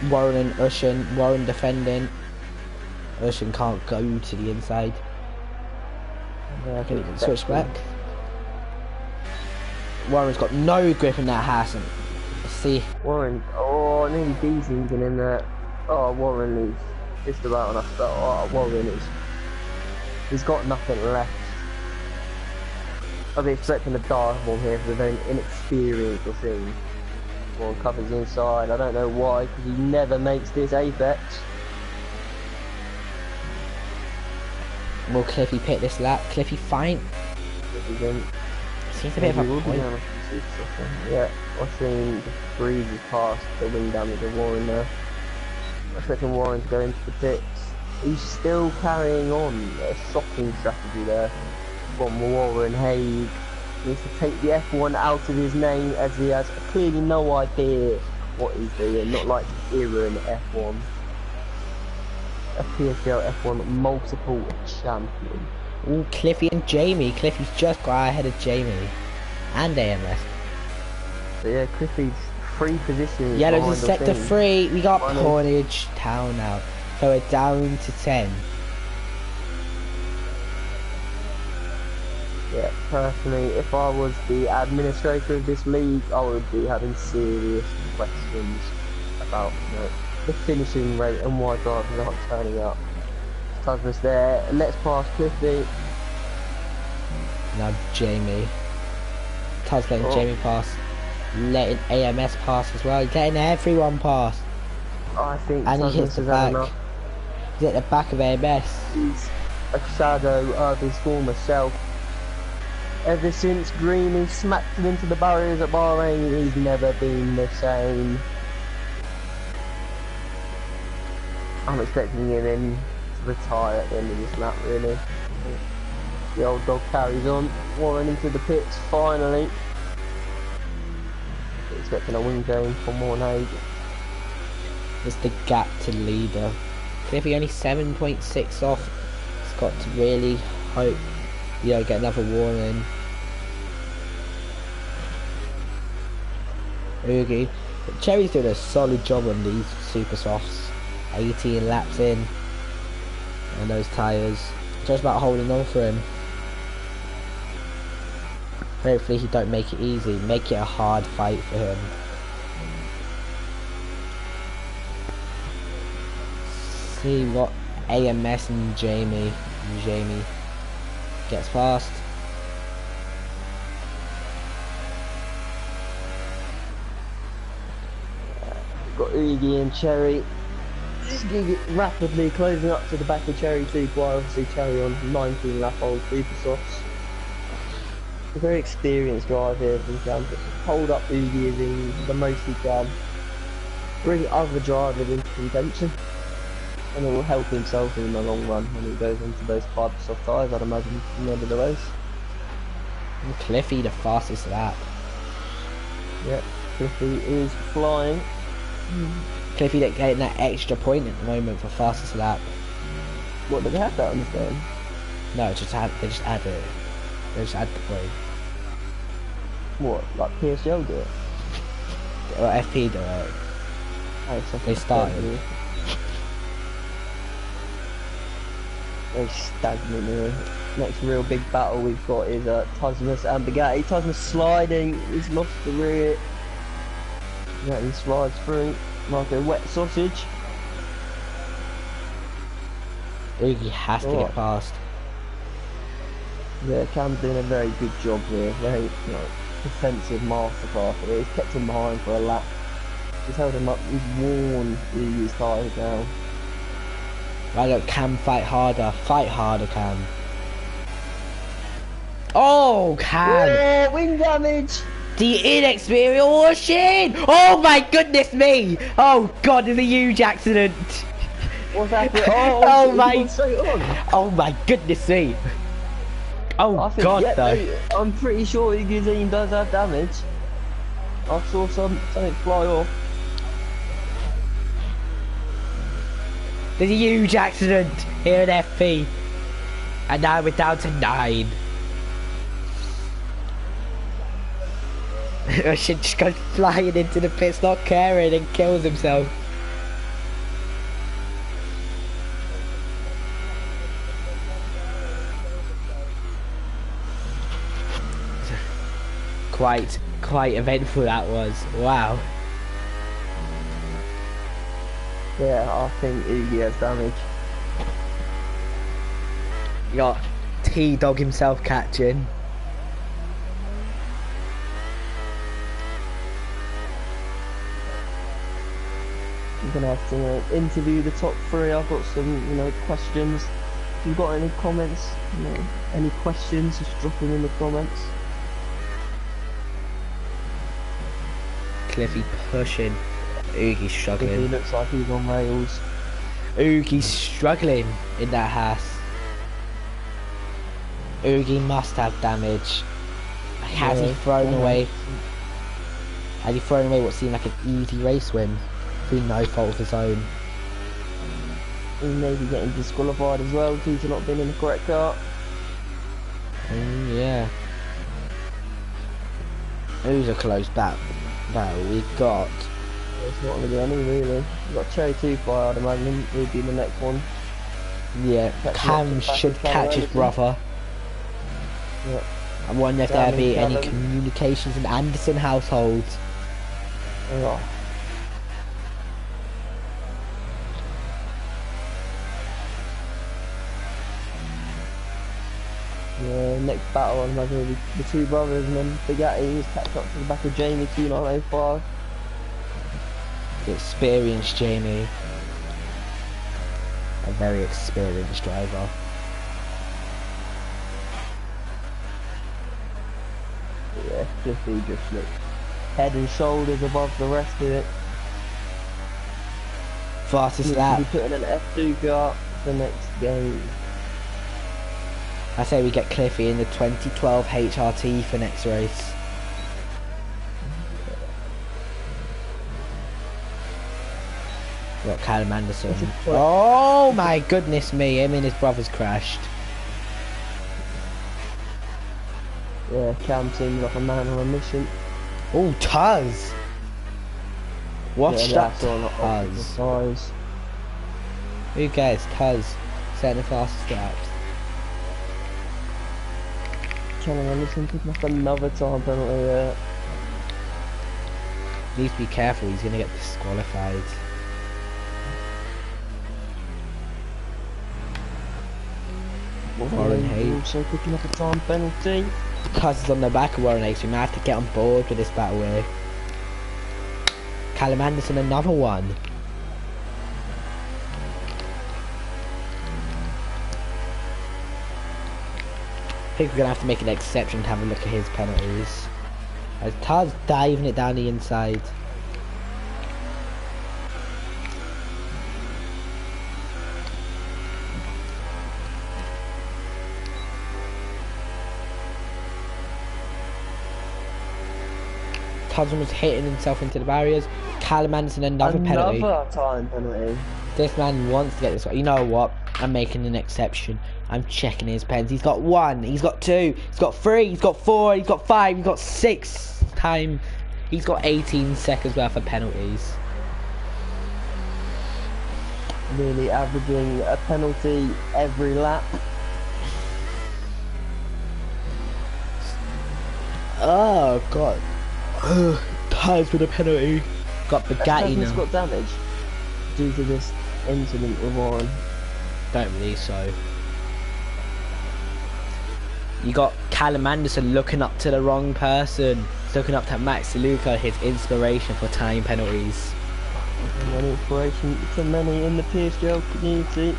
A: Warren and Ushin. Warren defending. Ushin can't go to the inside.
B: Yeah,
A: Can he switch back? Warren's got no grip in that Haas. And see.
B: Warren, oh, nearly beezing in there. Oh, Warren is just about on us. Oh, Warren is. He's got nothing left. I'll be expecting a dive bomb here for the very inexperienced thing. Warren covers the inside. I don't know why, because he never makes this apex.
A: Will Cliffy pit this lap? Cliffy fine. Seems a bit of a point.
B: Yeah, I've seen the breezes past the wing damage of Warren there. I'm expecting Warren to go into the pits. He's still carrying on a shocking strategy there from Warren Haig. He needs to take the F1 out of his name as he has clearly no idea what he's doing, not like Iran F1. A PSGL F1 multiple champion.
A: Ooh, Cliffy and Jamie. Cliffy's just got ahead of Jamie. And AMS.
B: So yeah, Cliffy's 3 positions.
A: Yellow's in sector 3. We got
B: Finally.
A: Portage Town now. So we're down to 10.
B: Yeah, personally, if I was the administrator of this league, I would be having serious questions about, the finishing rate and why drivers aren't turning up. Tuzman's there. Let's pass Cliffy.
A: Now Jamie. Tuz letting Jamie pass. Letting AMS pass as well. He's letting everyone pass.
B: I think
A: And he
B: Tuzman's
A: hits the
B: has had
A: back.
B: enough.
A: He's at the back of AMS.
B: He's a shadow of his former self. Ever since Greeny smacked him into the barriers at Bahrain, he's never been the same. I'm expecting him in to retire at the end of this lap, really. The old dog carries on, Warren into the pits, finally. Expecting a wing game from Warren.
A: It's the gap to leader. Cliffy only 7.6 off. He's got to really hope, get another warning. Oogie. Cherry's doing a solid job on these super softs. 18 laps in. And those tyres. Just about holding on for him. Hopefully he don't make it easy. Make it a hard fight for him. See what AMS and Jamie gets past.
B: Got Oogie and Cherry. This gig rapidly closing up to the back of Cherry too, quite obviously Cherry on 19 lap old super softs. A very experienced driver here from Cam. Hold up Oogie as in the most he can. Bring other drivers into contention. And it will help himself in the long run when he goes into those fiber soft tyres, I'd imagine, in the end of the race.
A: And Cliffy the fastest lap.
B: Yep, Cliffy is flying.
A: Cliffy getting that extra point at the moment for fastest lap.
B: What, did they have that on this game?
A: No, they just add it. They just add the point.
B: What, like PSGL do it?
A: Or FP do it.
B: Oh, so
A: They started.
B: Very stagnant here. Next real big battle we've got is Tuzmas and Bugatti. Tuzmas sliding, he's lost the rear. Bugatti slides through like a wet sausage.
A: Oogie has to get past.
B: Yeah, Cam's doing a very good job here. Very, defensive masterclass here. He's kept him behind for a lap. He's held him up, he's worn Oogie's tyres down.
A: Right, look, Cam, fight harder, Cam. Oh, Cam!
B: Yeah, wing damage!
A: The inexperienced, oh shit! Oh my goodness me! Oh god, it's a huge accident!
B: What's happening?
A: Oh
B: he
A: my!
B: went straight on.
A: Oh my goodness me! Oh
B: I think,
A: God,
B: yeah,
A: though.
B: no, I'm pretty sure Iguzine does have damage. I saw something fly off.
A: There's a huge accident here at FP. And now we're down to 9. Should just go flying into the pits, not caring, and kills himself. Quite eventful that was. Wow.
B: Yeah, I think Iggy has damage.
A: You got T-Dog himself catching.
B: You're gonna have to interview the top 3. I've got some, questions. If you've got any comments, any questions, just drop them in the comments.
A: Cliffy pushing. Oogie's struggling.
B: He looks like he's on rails.
A: Oogie's struggling in that Haas. Oogie must have damage. Has he thrown away? Has he thrown away what seemed like an easy race win through no fault of his own?
B: He may be getting disqualified as well due to not being in the correct car.
A: Yeah. Who's a close battle? We've got.
B: It's not really any, really. We've got Cherry 2 Fire, I'd imagine. He'd be the next one.
A: Yeah, Cam should catch his brother.
B: Yeah.
A: I wonder if there'll be any communications in Anderson household.
B: Yeah. Yeah, next battle, I'd imagine, will be the 2 brothers, and then Bugatti is catch up to the back of Jamie 2905.
A: The experienced Jamie. A very experienced driver.
B: Yeah, Cliffy just looks head and shoulders above the rest of it.
A: Fastest lap.
B: He'll be putting an F2 car for the next game.
A: I say we get Cliffy in the 2012 HRT for next race. Got Callum Anderson. Oh my goodness me, him and his brothers crashed.
B: Yeah, Cam seems like a man on a mission.
A: Oh, Tuz! Watch that
B: Tuz.
A: Tuz. Who cares? Tuz. Setting the fastest laps.
B: Callum Anderson picking up another time penalty there.
A: Needs to be careful, he's gonna get disqualified. Warren Hayes
B: also picking up a time penalty.
A: Tuz is on the back of Warren Hayes, so we might have to get on board with this battle here. Callum Anderson, another one. I think we're gonna have to make an exception to have a look at his penalties. As Tuz diving it down the inside. Tuz was hitting himself into the barriers. Callum Anderson, another penalty.
B: Another time penalty.
A: This man wants to get this. You know what? I'm making an exception. I'm checking his pens. He's got 1. He's got 2. He's got 3. He's got 4. He's got 5. He's got 6 time. He's got 18 seconds worth of penalties.
B: Nearly averaging a penalty every lap.
A: Oh God. Ties with a penalty. Got Bugatti now.
B: He's got damage due to this incident with Warren.
A: Don't believe so. You got Callum Anderson looking up to the wrong person. He's looking up to Max DeLuca, his inspiration for time penalties.
B: An inspiration to many in the PSGL community.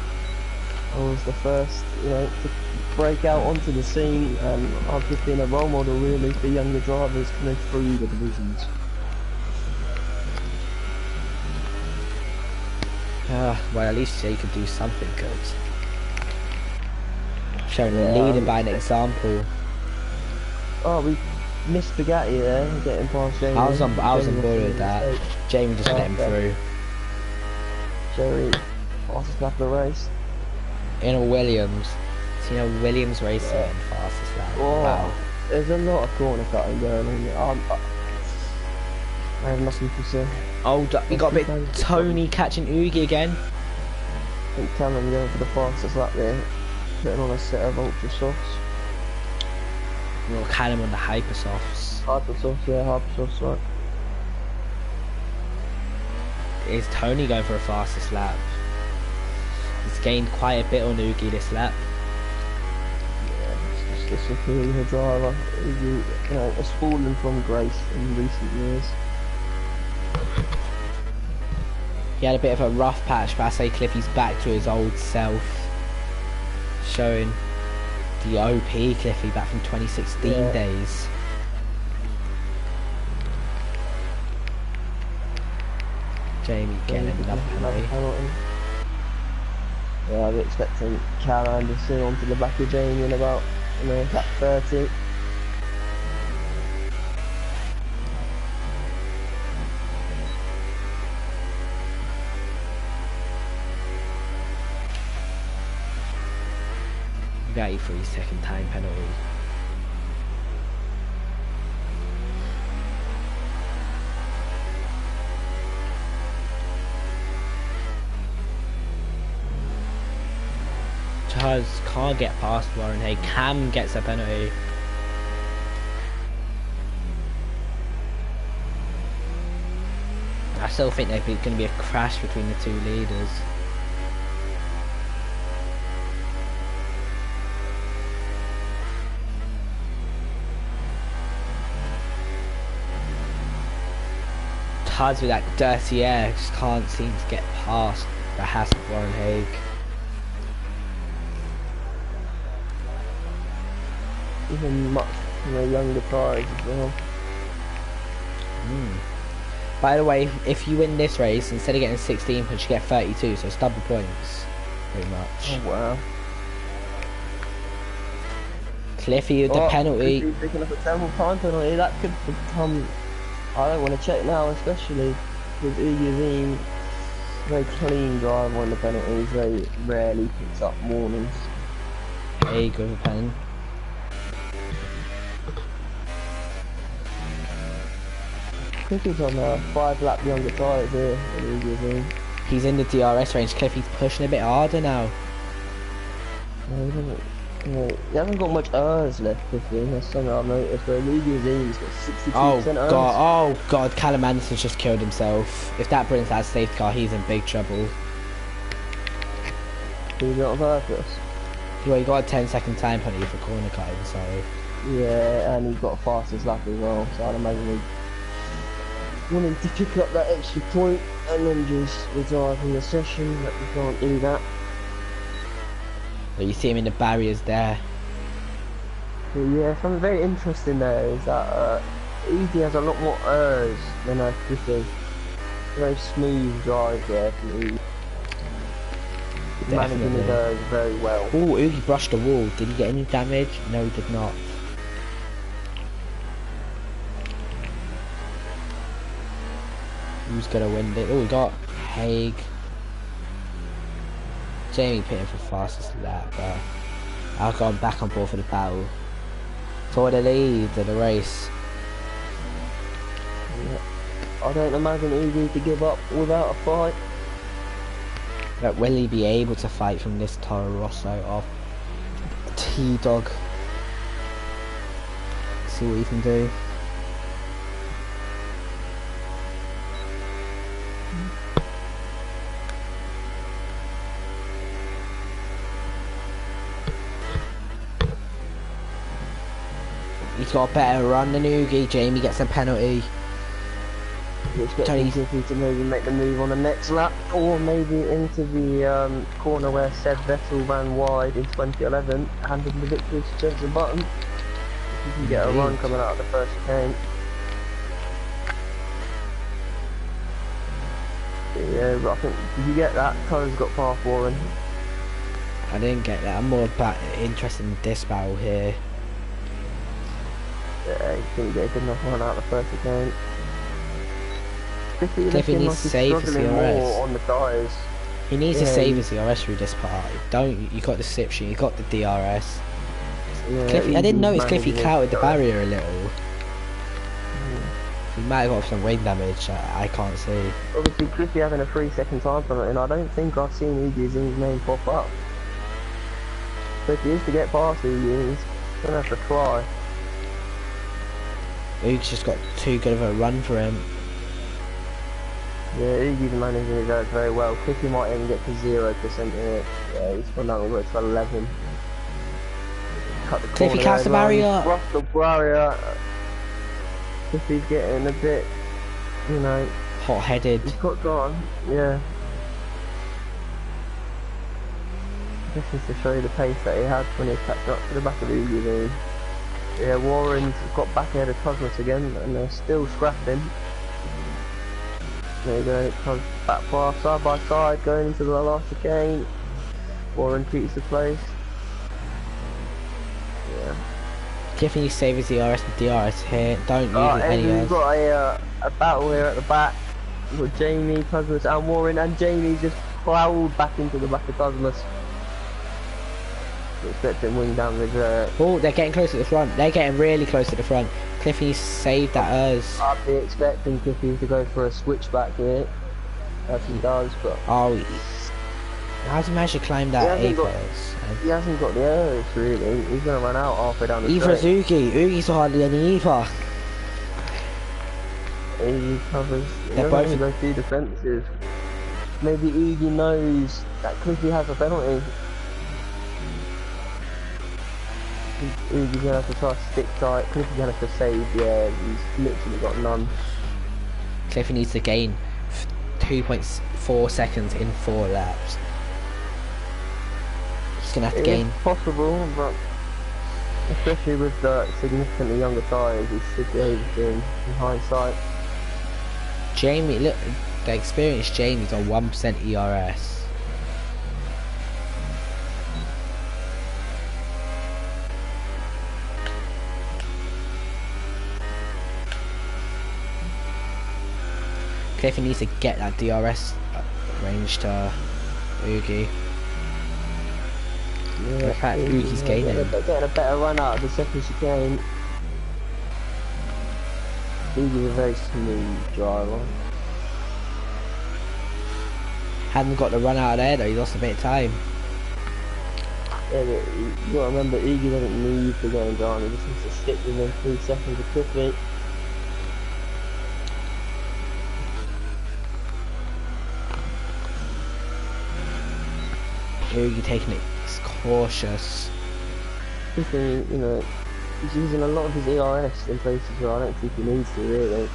B: I was the first, to break out onto the scene, and I've just been a role model really for younger drivers coming through the divisions.
A: Well, at least you could do something good. Showing
B: Yeah,
A: leading by an example.
B: Oh, we missed Bugatti there, getting past Jamie.
A: I was on
B: Jamie
A: board
B: made a
A: with that.
B: mistake.
A: Jamie just let him
B: Okay.
A: through.
B: Jerry, fastest lap of the race.
A: In a Williams. Tina Williams racing
B: Yeah.
A: fastest lap.
B: Oh,
A: Wow.
B: there's a lot of corner cutting going on. I have nothing to say.
A: Oh, we got a bit Tony catching Oogie again.
B: I think Cameron going for the fastest lap there, putting on a set of ultra softs.
A: We'll count him on the hyper softs.
B: Hyper softs, yeah, hyper softs, right.
A: Is Tony going for a fastest lap? He's gained quite a bit on Oogie this lap.
B: Yeah, it's just a superior driver. You know, has fallen from grace in recent years.
A: He had a bit of a rough patch, but I say Cliffy's back to his old self. Showing the OP Cliffy back from 2016 days. Jamie getting another penalty.
B: Yeah, I'll be expecting Cal Anderson onto the back of Jamie in about, lap 30.
A: Got 3-second time penalty. Charles can't get past Warren Hay. Cam gets a penalty. I still think there's going to be a crash between the two leaders. Tuz with that dirty air just can't seem to get past the Haas of Warren Haig.
B: Even much younger tyres as well.
A: By the way, if you win this race, instead of getting 16 points, you get 32, so it's double points, pretty much.
B: Oh wow.
A: Cliffy with the penalty.
B: Could be picking up a terrible time penalty. That could become. I don't want to check now, especially with Uyazim. Very clean drive on the penalties. Very rarely picks up warnings.
A: Haig with a pen.
B: Cliffy's on 5 lap younger tyres here.
A: He's in the DRS range. Cliffy's pushing a bit harder now.
B: He hasn't got much ERS left, Cliffy. That's something I've noticed. Where Uyazim's got 62%
A: Oh
B: ERS.
A: god, oh god, Callum Anderson's just killed himself. If that brings that safety car, he's in big trouble.
B: He's not on purpose.
A: Well, he got a 10-second time penalty for corner cutting, so...
B: Yeah, and he's got fastest lap as well, so I'd imagine he's wanting to pick up that extra point and then just retire from the session, but you can't do that.
A: But you see him in the barriers there.
B: But yeah, something very interesting there is that Edie has a lot more ERS than Cliffy. Very smooth drive there from Edie. Managing his ERS very well.
A: Oh, Oogie brushed the wall. Did he get any damage? No, he did not. Who's gonna win it? Oh, we got Haig. Jamie pitting for fastest lap, but I've gone back on board for the battle. For the lead of the race.
B: Yeah. I don't imagine Edie to give up without a fight.
A: But will he be able to fight from this Toro Rosso of T-Dog? See what he can do. He's got a better run than Oogie. Jamie gets a penalty.
B: You expect Cliffy to maybe make the move on the next lap, or maybe into the corner where Seb Vettel ran wide in 2011, handed the victory to Jensen Button. If you can get a run coming out of the first chicane. Yeah, but I think, did you get that? Cole's got past Warren.
A: I didn't get that. I'm more interested in this battle here.
B: Yeah, he didn't get a good enough run out of the first account.
A: Cliffy needs to save his CRS.
B: On the tyres.
A: He needs to save his CRS through this part. You got the slip sheet, you got the DRS.
B: Yeah,
A: Cliffy, I didn't notice Cliffy clouted the
B: DRS.
A: barrier a little. He might have got some rain damage, I can't see.
B: Obviously, Cliffy having a 3-second time on it, and I don't think I've seen Iggy's name pop up. So if he is to get past Iggy, he's gonna have to try.
A: Oog's just got too good of a run for him.
B: Yeah, Iggy's managing his errors very well. Cliffy might even get to 0% here. Yeah, he's gone down all the way to 11. Cut the
A: Cliffy
B: corner
A: cast the
B: there as well.
A: barrier.
B: He's crossed the barrier. Cliffy's getting a bit, you know,
A: Hot-headed.
B: he's got gone. Yeah. This is to show you the pace that he had when he catched up to the back of Oogie there. Yeah, Warren's got back ahead of Cosmos again, and they're still scrapping. There you go, Cos back pass side by side, going into the last chicane. Warren keeps the place. Yeah.
A: Cliffy needs to save his DRS and DRS here. Don't use it
B: And
A: anywhere.
B: we've got a battle here at the back with Jamie, Cosmos and Warren, and Jamie just plowed back into the back of Cosmos. Expecting wing damage there.
A: Oh, they're getting close to the front. They're getting really close to the front. Cliffy needs to save that Urs.
B: I'd be expecting Cliffy to go for a switchback here, as he does, but
A: Oh, how's he managed to climb that
B: He hasn't got-
A: apex?
B: he hasn't got the urge really. He's going to run out halfway down the
A: Either is
B: straight.
A: Oogie. Oogie's hardly any either.
B: He covers. He
A: They're
B: doesn't
A: both-
B: even go too defensive. Maybe Oogie knows that Cliffy has a penalty. Oogie's going to have to try to stick tight. Cliffy's going to have to save. Yeah, he's literally got none.
A: Cliffy needs to gain 2.4 seconds in 4 laps. He's gonna have to
B: It
A: gain.
B: is possible, but especially with the significantly younger tyres, he should be able to in hindsight.
A: Jamie, look, the experienced Jamie's on 1% ERS. Cliffy needs to get that DRS range to Oogie.
B: Yeah,
A: In fact, Oogie's gaining.
B: Getting a better run out of the second chicane. Oogie's a very smooth driver.
A: Hadn't got the run out of there though, he lost a bit of time.
B: Yeah, but you gotta remember, Oogie doesn't need to go and down, he just needs to stick within 3 seconds of Cliffy.
A: Oogie taking it cautious.
B: Cliffy, you know, he's using a lot of his ERS in places where I don't think he needs to really.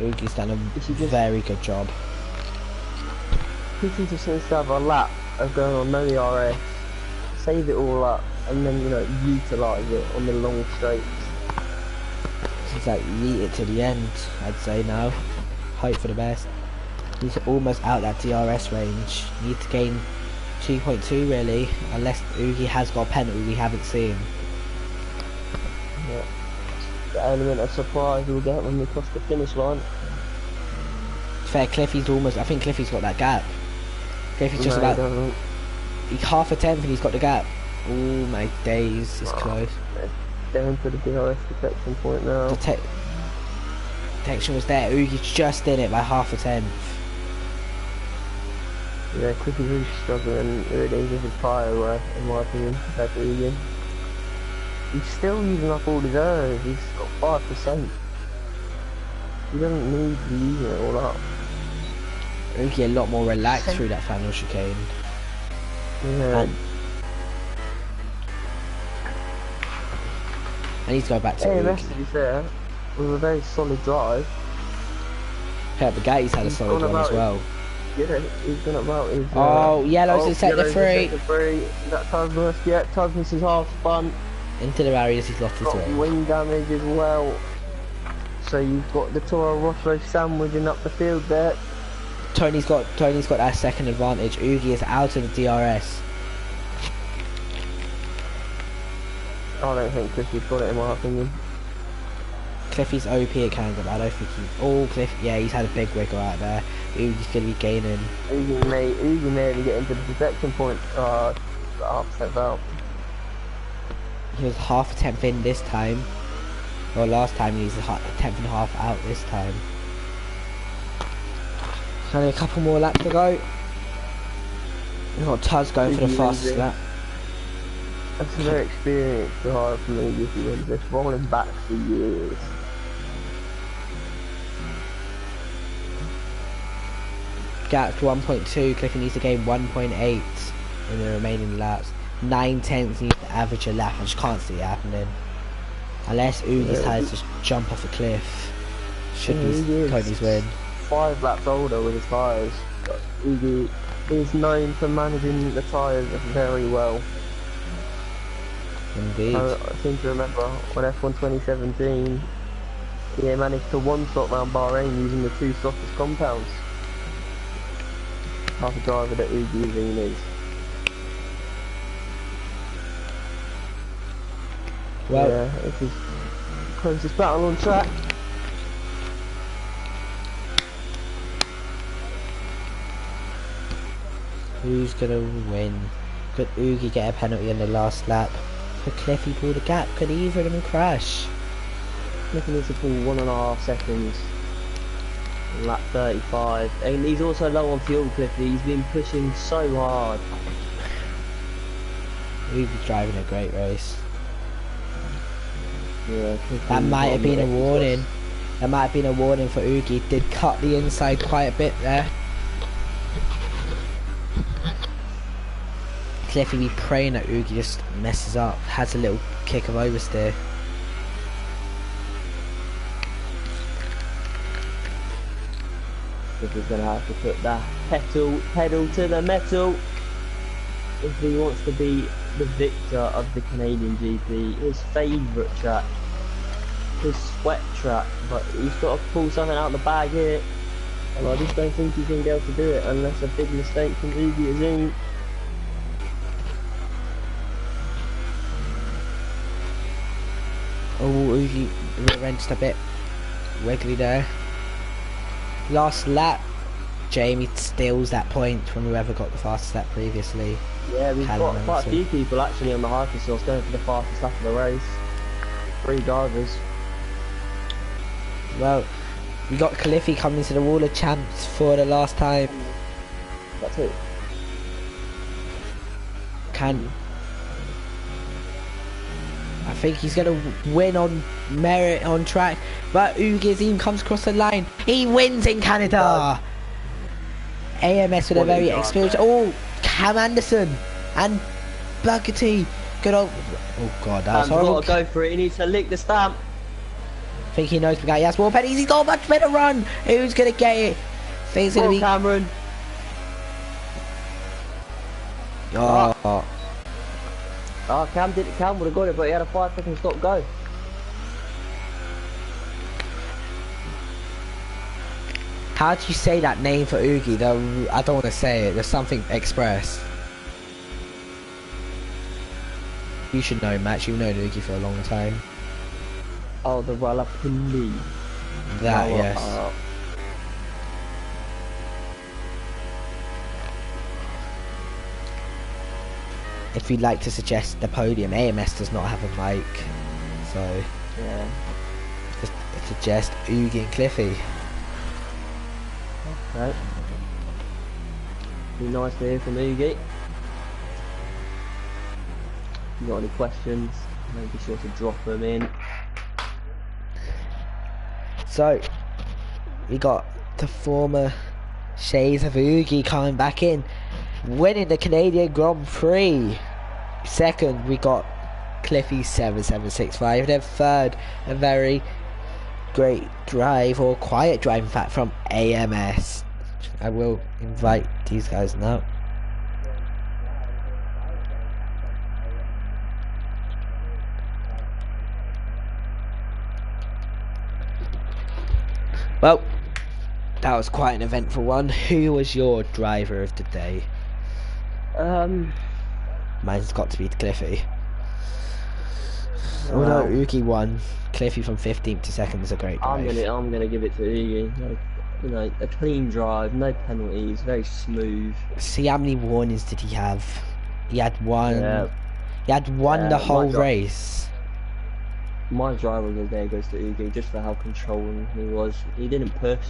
A: Oogie's done a
B: If you just-
A: very good job.
B: Cliffy just needs to have a lap of going on no ERS, save it all up, and then, you know, utilise it on the long straights.
A: He's like yeet it to the end, I'd say now. Hope for the best. He's almost out that DRS range. Need to gain 2.2 really, unless Oogie has got a penalty we haven't seen.
B: Yeah. The element of surprise we'll get when we cross the finish line.
A: Fair, Cliffy's almost, I think Cliffy's got that gap. Cliffy's just
B: No, he
A: about,
B: doesn't.
A: he's half a tenth and he's got the gap. Oh my days, it's close.
B: Down to the DRS detection point now.
A: Detection was there, Oogie's just in it by half a tenth.
B: Yeah, Cliffy's really struggling really with his tyre wear, in my opinion, compared to Oogie. He's still using up all his errors, he's got 5%. He doesn't need to be using it all up.
A: Oogie a lot more relaxed through that final chicane.
B: Yeah.
A: And I need to go back to
B: Hey,
A: Oogie.
B: rest to be fair, with a very solid drive.
A: Yeah, Bugatti's had a
B: He's
A: solid
B: gone
A: one as
B: about
A: well.
B: Yeah, he's gone about his...
A: Oh, yellow's in sector
B: yellow's in
A: 3.
B: sector 3. That Cosmos, yeah, Cosmos is half spun.
A: Into the barriers, he's lost his
B: Got
A: way.
B: wing damage as well. So you've got the Toro Rosso sandwiching up the field there.
A: Tony's got that second advantage. Oogie is out of the DRS.
B: I don't think Cliffy's got it in my opinion.
A: Cliffy's OP at Canada, but I don't think he's... Oh, Cliff, yeah, he's had a big wiggle out there. Oogie's going to be gaining.
B: Oogie may even get into the detection point. Upset out.
A: He was half a tenth in this time. Well, last time he was a tenth and a half out this time. Only a couple more laps to go. We've got Tuz going for the fastest lap.
B: That's a very experienced driver from Oogie if he wins this. Rolling back for years.
A: Gap's 1.2. Cliffy needs to gain 1.8 in the remaining laps. 9/10 needs to average a lap. I just can't see it happening. Unless Oogie decides to jump off a cliff. Should be Tony's win.
B: 5 laps older with his tyres. Oogie is known for managing the tyres very well.
A: Indeed.
B: I seem to remember when F1 2017, he managed to one-stop round Bahrain using the 2 softest compounds. Half a driver that Oogie is.
A: Well,
B: yeah, it's his closest battle on track.
A: who's gonna win? Could Oogie get a penalty in the last lap? Could Cliffy pull the gap? Could either of them crash?
B: Cliffy needs to pull 1.5 seconds. Lap 35. And he's also low on fuel, Cliffy. He's been pushing so hard.
A: Oogie's driving a great race.
B: Yeah,
A: that might have been a warning. That might have been a warning for Oogie. Did cut the inside quite a bit there. Cliffy be praying that Oogie just messes up. Has a little kick of oversteer.
B: Cliffy's gonna have to put that pedal to the metal if he wants to be the victor of the Canadian GP. His favourite track, his sweat track, but he's got to pull something out of the bag here, and I just don't think he's gonna be able to do it unless a big mistake from Oogie is in.
A: Oh, Oogie wrenched a bit wiggly there. Last lap, Jamie steals that point from whoever got the fastest lap previously.
B: Yeah, we've got quite a few people actually on the hypersource going for the fastest lap of the race. 3 drivers.
A: Well, we got Cliffy coming to the Wall of Champs for the last time.
B: That's it.
A: I think he's gonna win on merit on track, but Oogie's even comes across the line. He wins in Canada. AMS with a very experienced. Oh, Cam Anderson and Buckety. Good old. Oh god, that was horrible.
B: Got to go for it. He needs to lick the stamp.
A: I think he knows the guy. He has more pennies. He's got a much better run. Who's gonna get it? I think it's gonna be
B: Cameron.
A: Oh.
B: Cam would have got it, but he had a 5-second stop go.
A: How do you say that name for Oogie? Though I don't want to say it. There's something express. You should know, Max. You've known Oogie for a long time.
B: Oh, the Ralapini.
A: That, yes. If you'd like to suggest the podium, AMS does not have a mic, so
B: yeah.
A: Just suggest Oogie and Cliffy.
B: Okay. Be nice to hear from Oogie. If you got any questions, be sure to drop them in.
A: So we got the former shades of Oogie coming back in, winning the Canadian Grand Prix. Second, we got Cliffy 7765. Then third, a very great drive, or quiet drive in fact, from AMS. I will invite these guys now. Well, That was quite an eventful one. Who was your driver of the day? Mine's got to be Cliffy. Although Ugi won, Cliffy from 15th to 2nd is a great drive.
B: I'm gonna give it to Ugi. Like, you know, a clean drive, no penalties, very smooth.
A: See how many warnings did he have? He had one.
B: Yeah.
A: He had one the whole race.
B: My driver of the day goes to Ugi just for how controlling he was. He didn't push.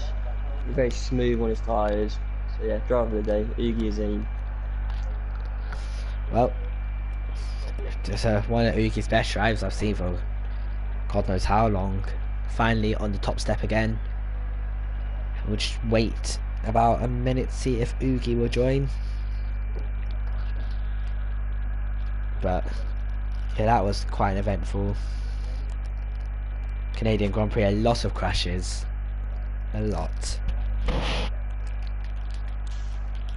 B: He was very smooth on his tyres. So yeah, driver of the day, Ugi Azim.
A: Well, just one of Ugi's best drives I've seen for God knows how long. Finally on the top step again. We'll just wait about a minute to see if Ugi will join. But yeah, that was quite an eventful Canadian Grand Prix. A lot of crashes. A lot.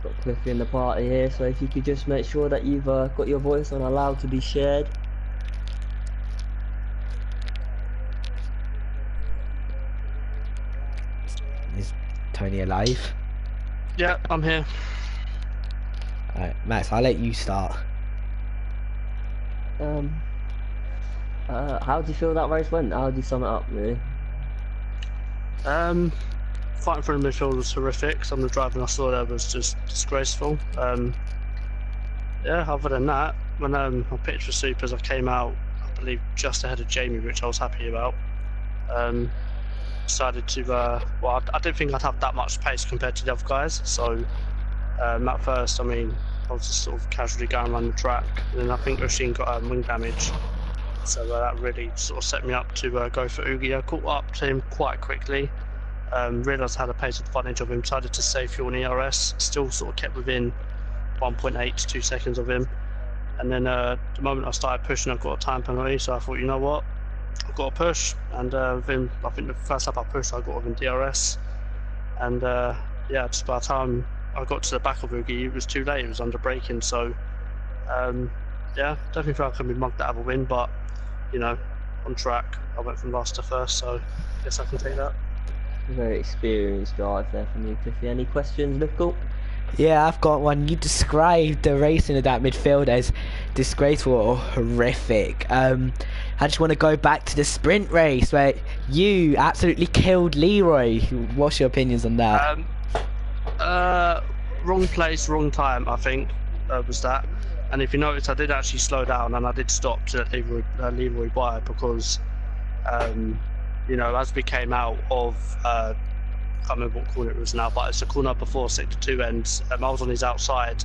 B: Got Cliffy in the party here, so if you could just make sure that you've got your voice on allowed to be shared.
A: Is Tony alive?
D: Yeah, I'm here.
A: Alright, Max, I'll let you start.
B: How do you feel that race went? How do you sum it up, really?
D: Fighting for the midfield was horrific. Some of the driving I saw there was just disgraceful. Yeah, other than that, when I pitched for Supers, I came out, I believe, just ahead of Jamie, which I was happy about. Decided to, well, I didn't think I'd have that much pace compared to the other guys, so at first, I mean, I was just sort of casually going around the track, and then I think Oshin got wing damage, so that really sort of set me up to go for Ugi. I caught up to him quite quickly, realised I had a pace advantage of him, decided to save fuel on ERS, still sort of kept within 1.8 to 2 seconds of him, and then the moment I started pushing, I got a time penalty, so I thought, you know what, I've got to push, and within, I think the first lap I pushed, I got within DRS, and yeah, just by the time I got to the back of Ugi, it was too late, it was under braking, so yeah, definitely feel like I can be mugged out of a win, but you know, on track, I went from last to first, so I guess I can take that.
B: Very experienced drive there from you, Cliffy. Any questions, Nickel?
A: Yeah, I've got one. You described the racing of that midfield as disgraceful or horrific. I just want to go back to the sprint race where you absolutely killed Leroy. What's your opinions on that?
D: Wrong place, wrong time, I think, was that. And if you notice, I did actually slow down and I did stop to let Leroy by because, you know, as we came out of, I can't remember what corner it was now, but it's a corner before sector 2 ends. I was on his outside,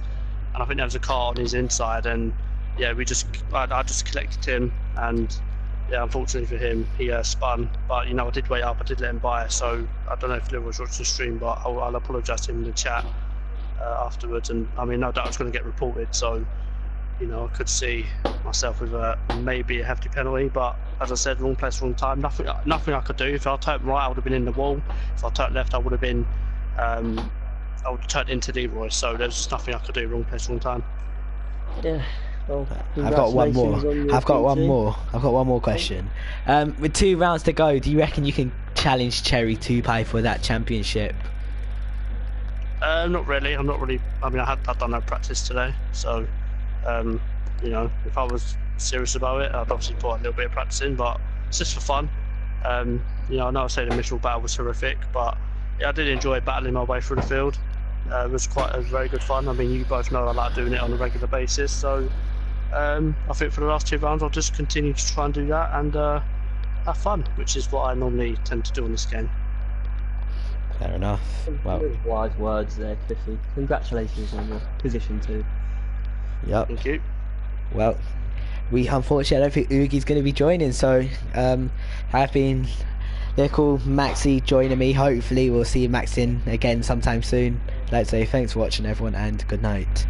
D: and I think there was a car on his inside, and yeah, I just collected him, and yeah, unfortunately for him, he spun. But you know, I did wait up, I did let him by, so I don't know if Leroy was watching the stream, but I'll apologise to him in the chat afterwards. And I mean, no doubt it's going to get reported, so you know, I could see myself with maybe a hefty penalty, but as I said, wrong place, wrong time. Nothing I could do. If I turned right, I would have been in the wall. If I turned left, I would have been, I would have turned into Leroy. So there's just nothing I could do. Wrong place, wrong time.
B: Yeah. Well,
A: I've got one more. I've got one more question. With 2 rounds to go, do you reckon you can challenge Cherry Tupai for that championship?
D: Not really. I'm not really. I mean, I've done no practice today, so. You know, if I was serious about it, I'd obviously put a little bit of practice in, but it's just for fun. You know, I know I say the initial battle was horrific, but yeah, I did enjoy battling my way through the field. It was very good fun. I mean, you both know I like doing it on a regular basis, so I think for the last 2 rounds, I'll just continue to try and do that and have fun, which is what I normally tend to do in this game.
A: Fair enough. Well,
B: wise words there, Cliffy. Congratulations on your position 2.
A: Yep.
D: Thank you.
A: Well, we unfortunately, I don't think Ugi's going to be joining, so I've been Nickel, Maxi joining me. Hopefully we'll see Max in again sometime soon. I'd like to say thanks for watching everyone and good night.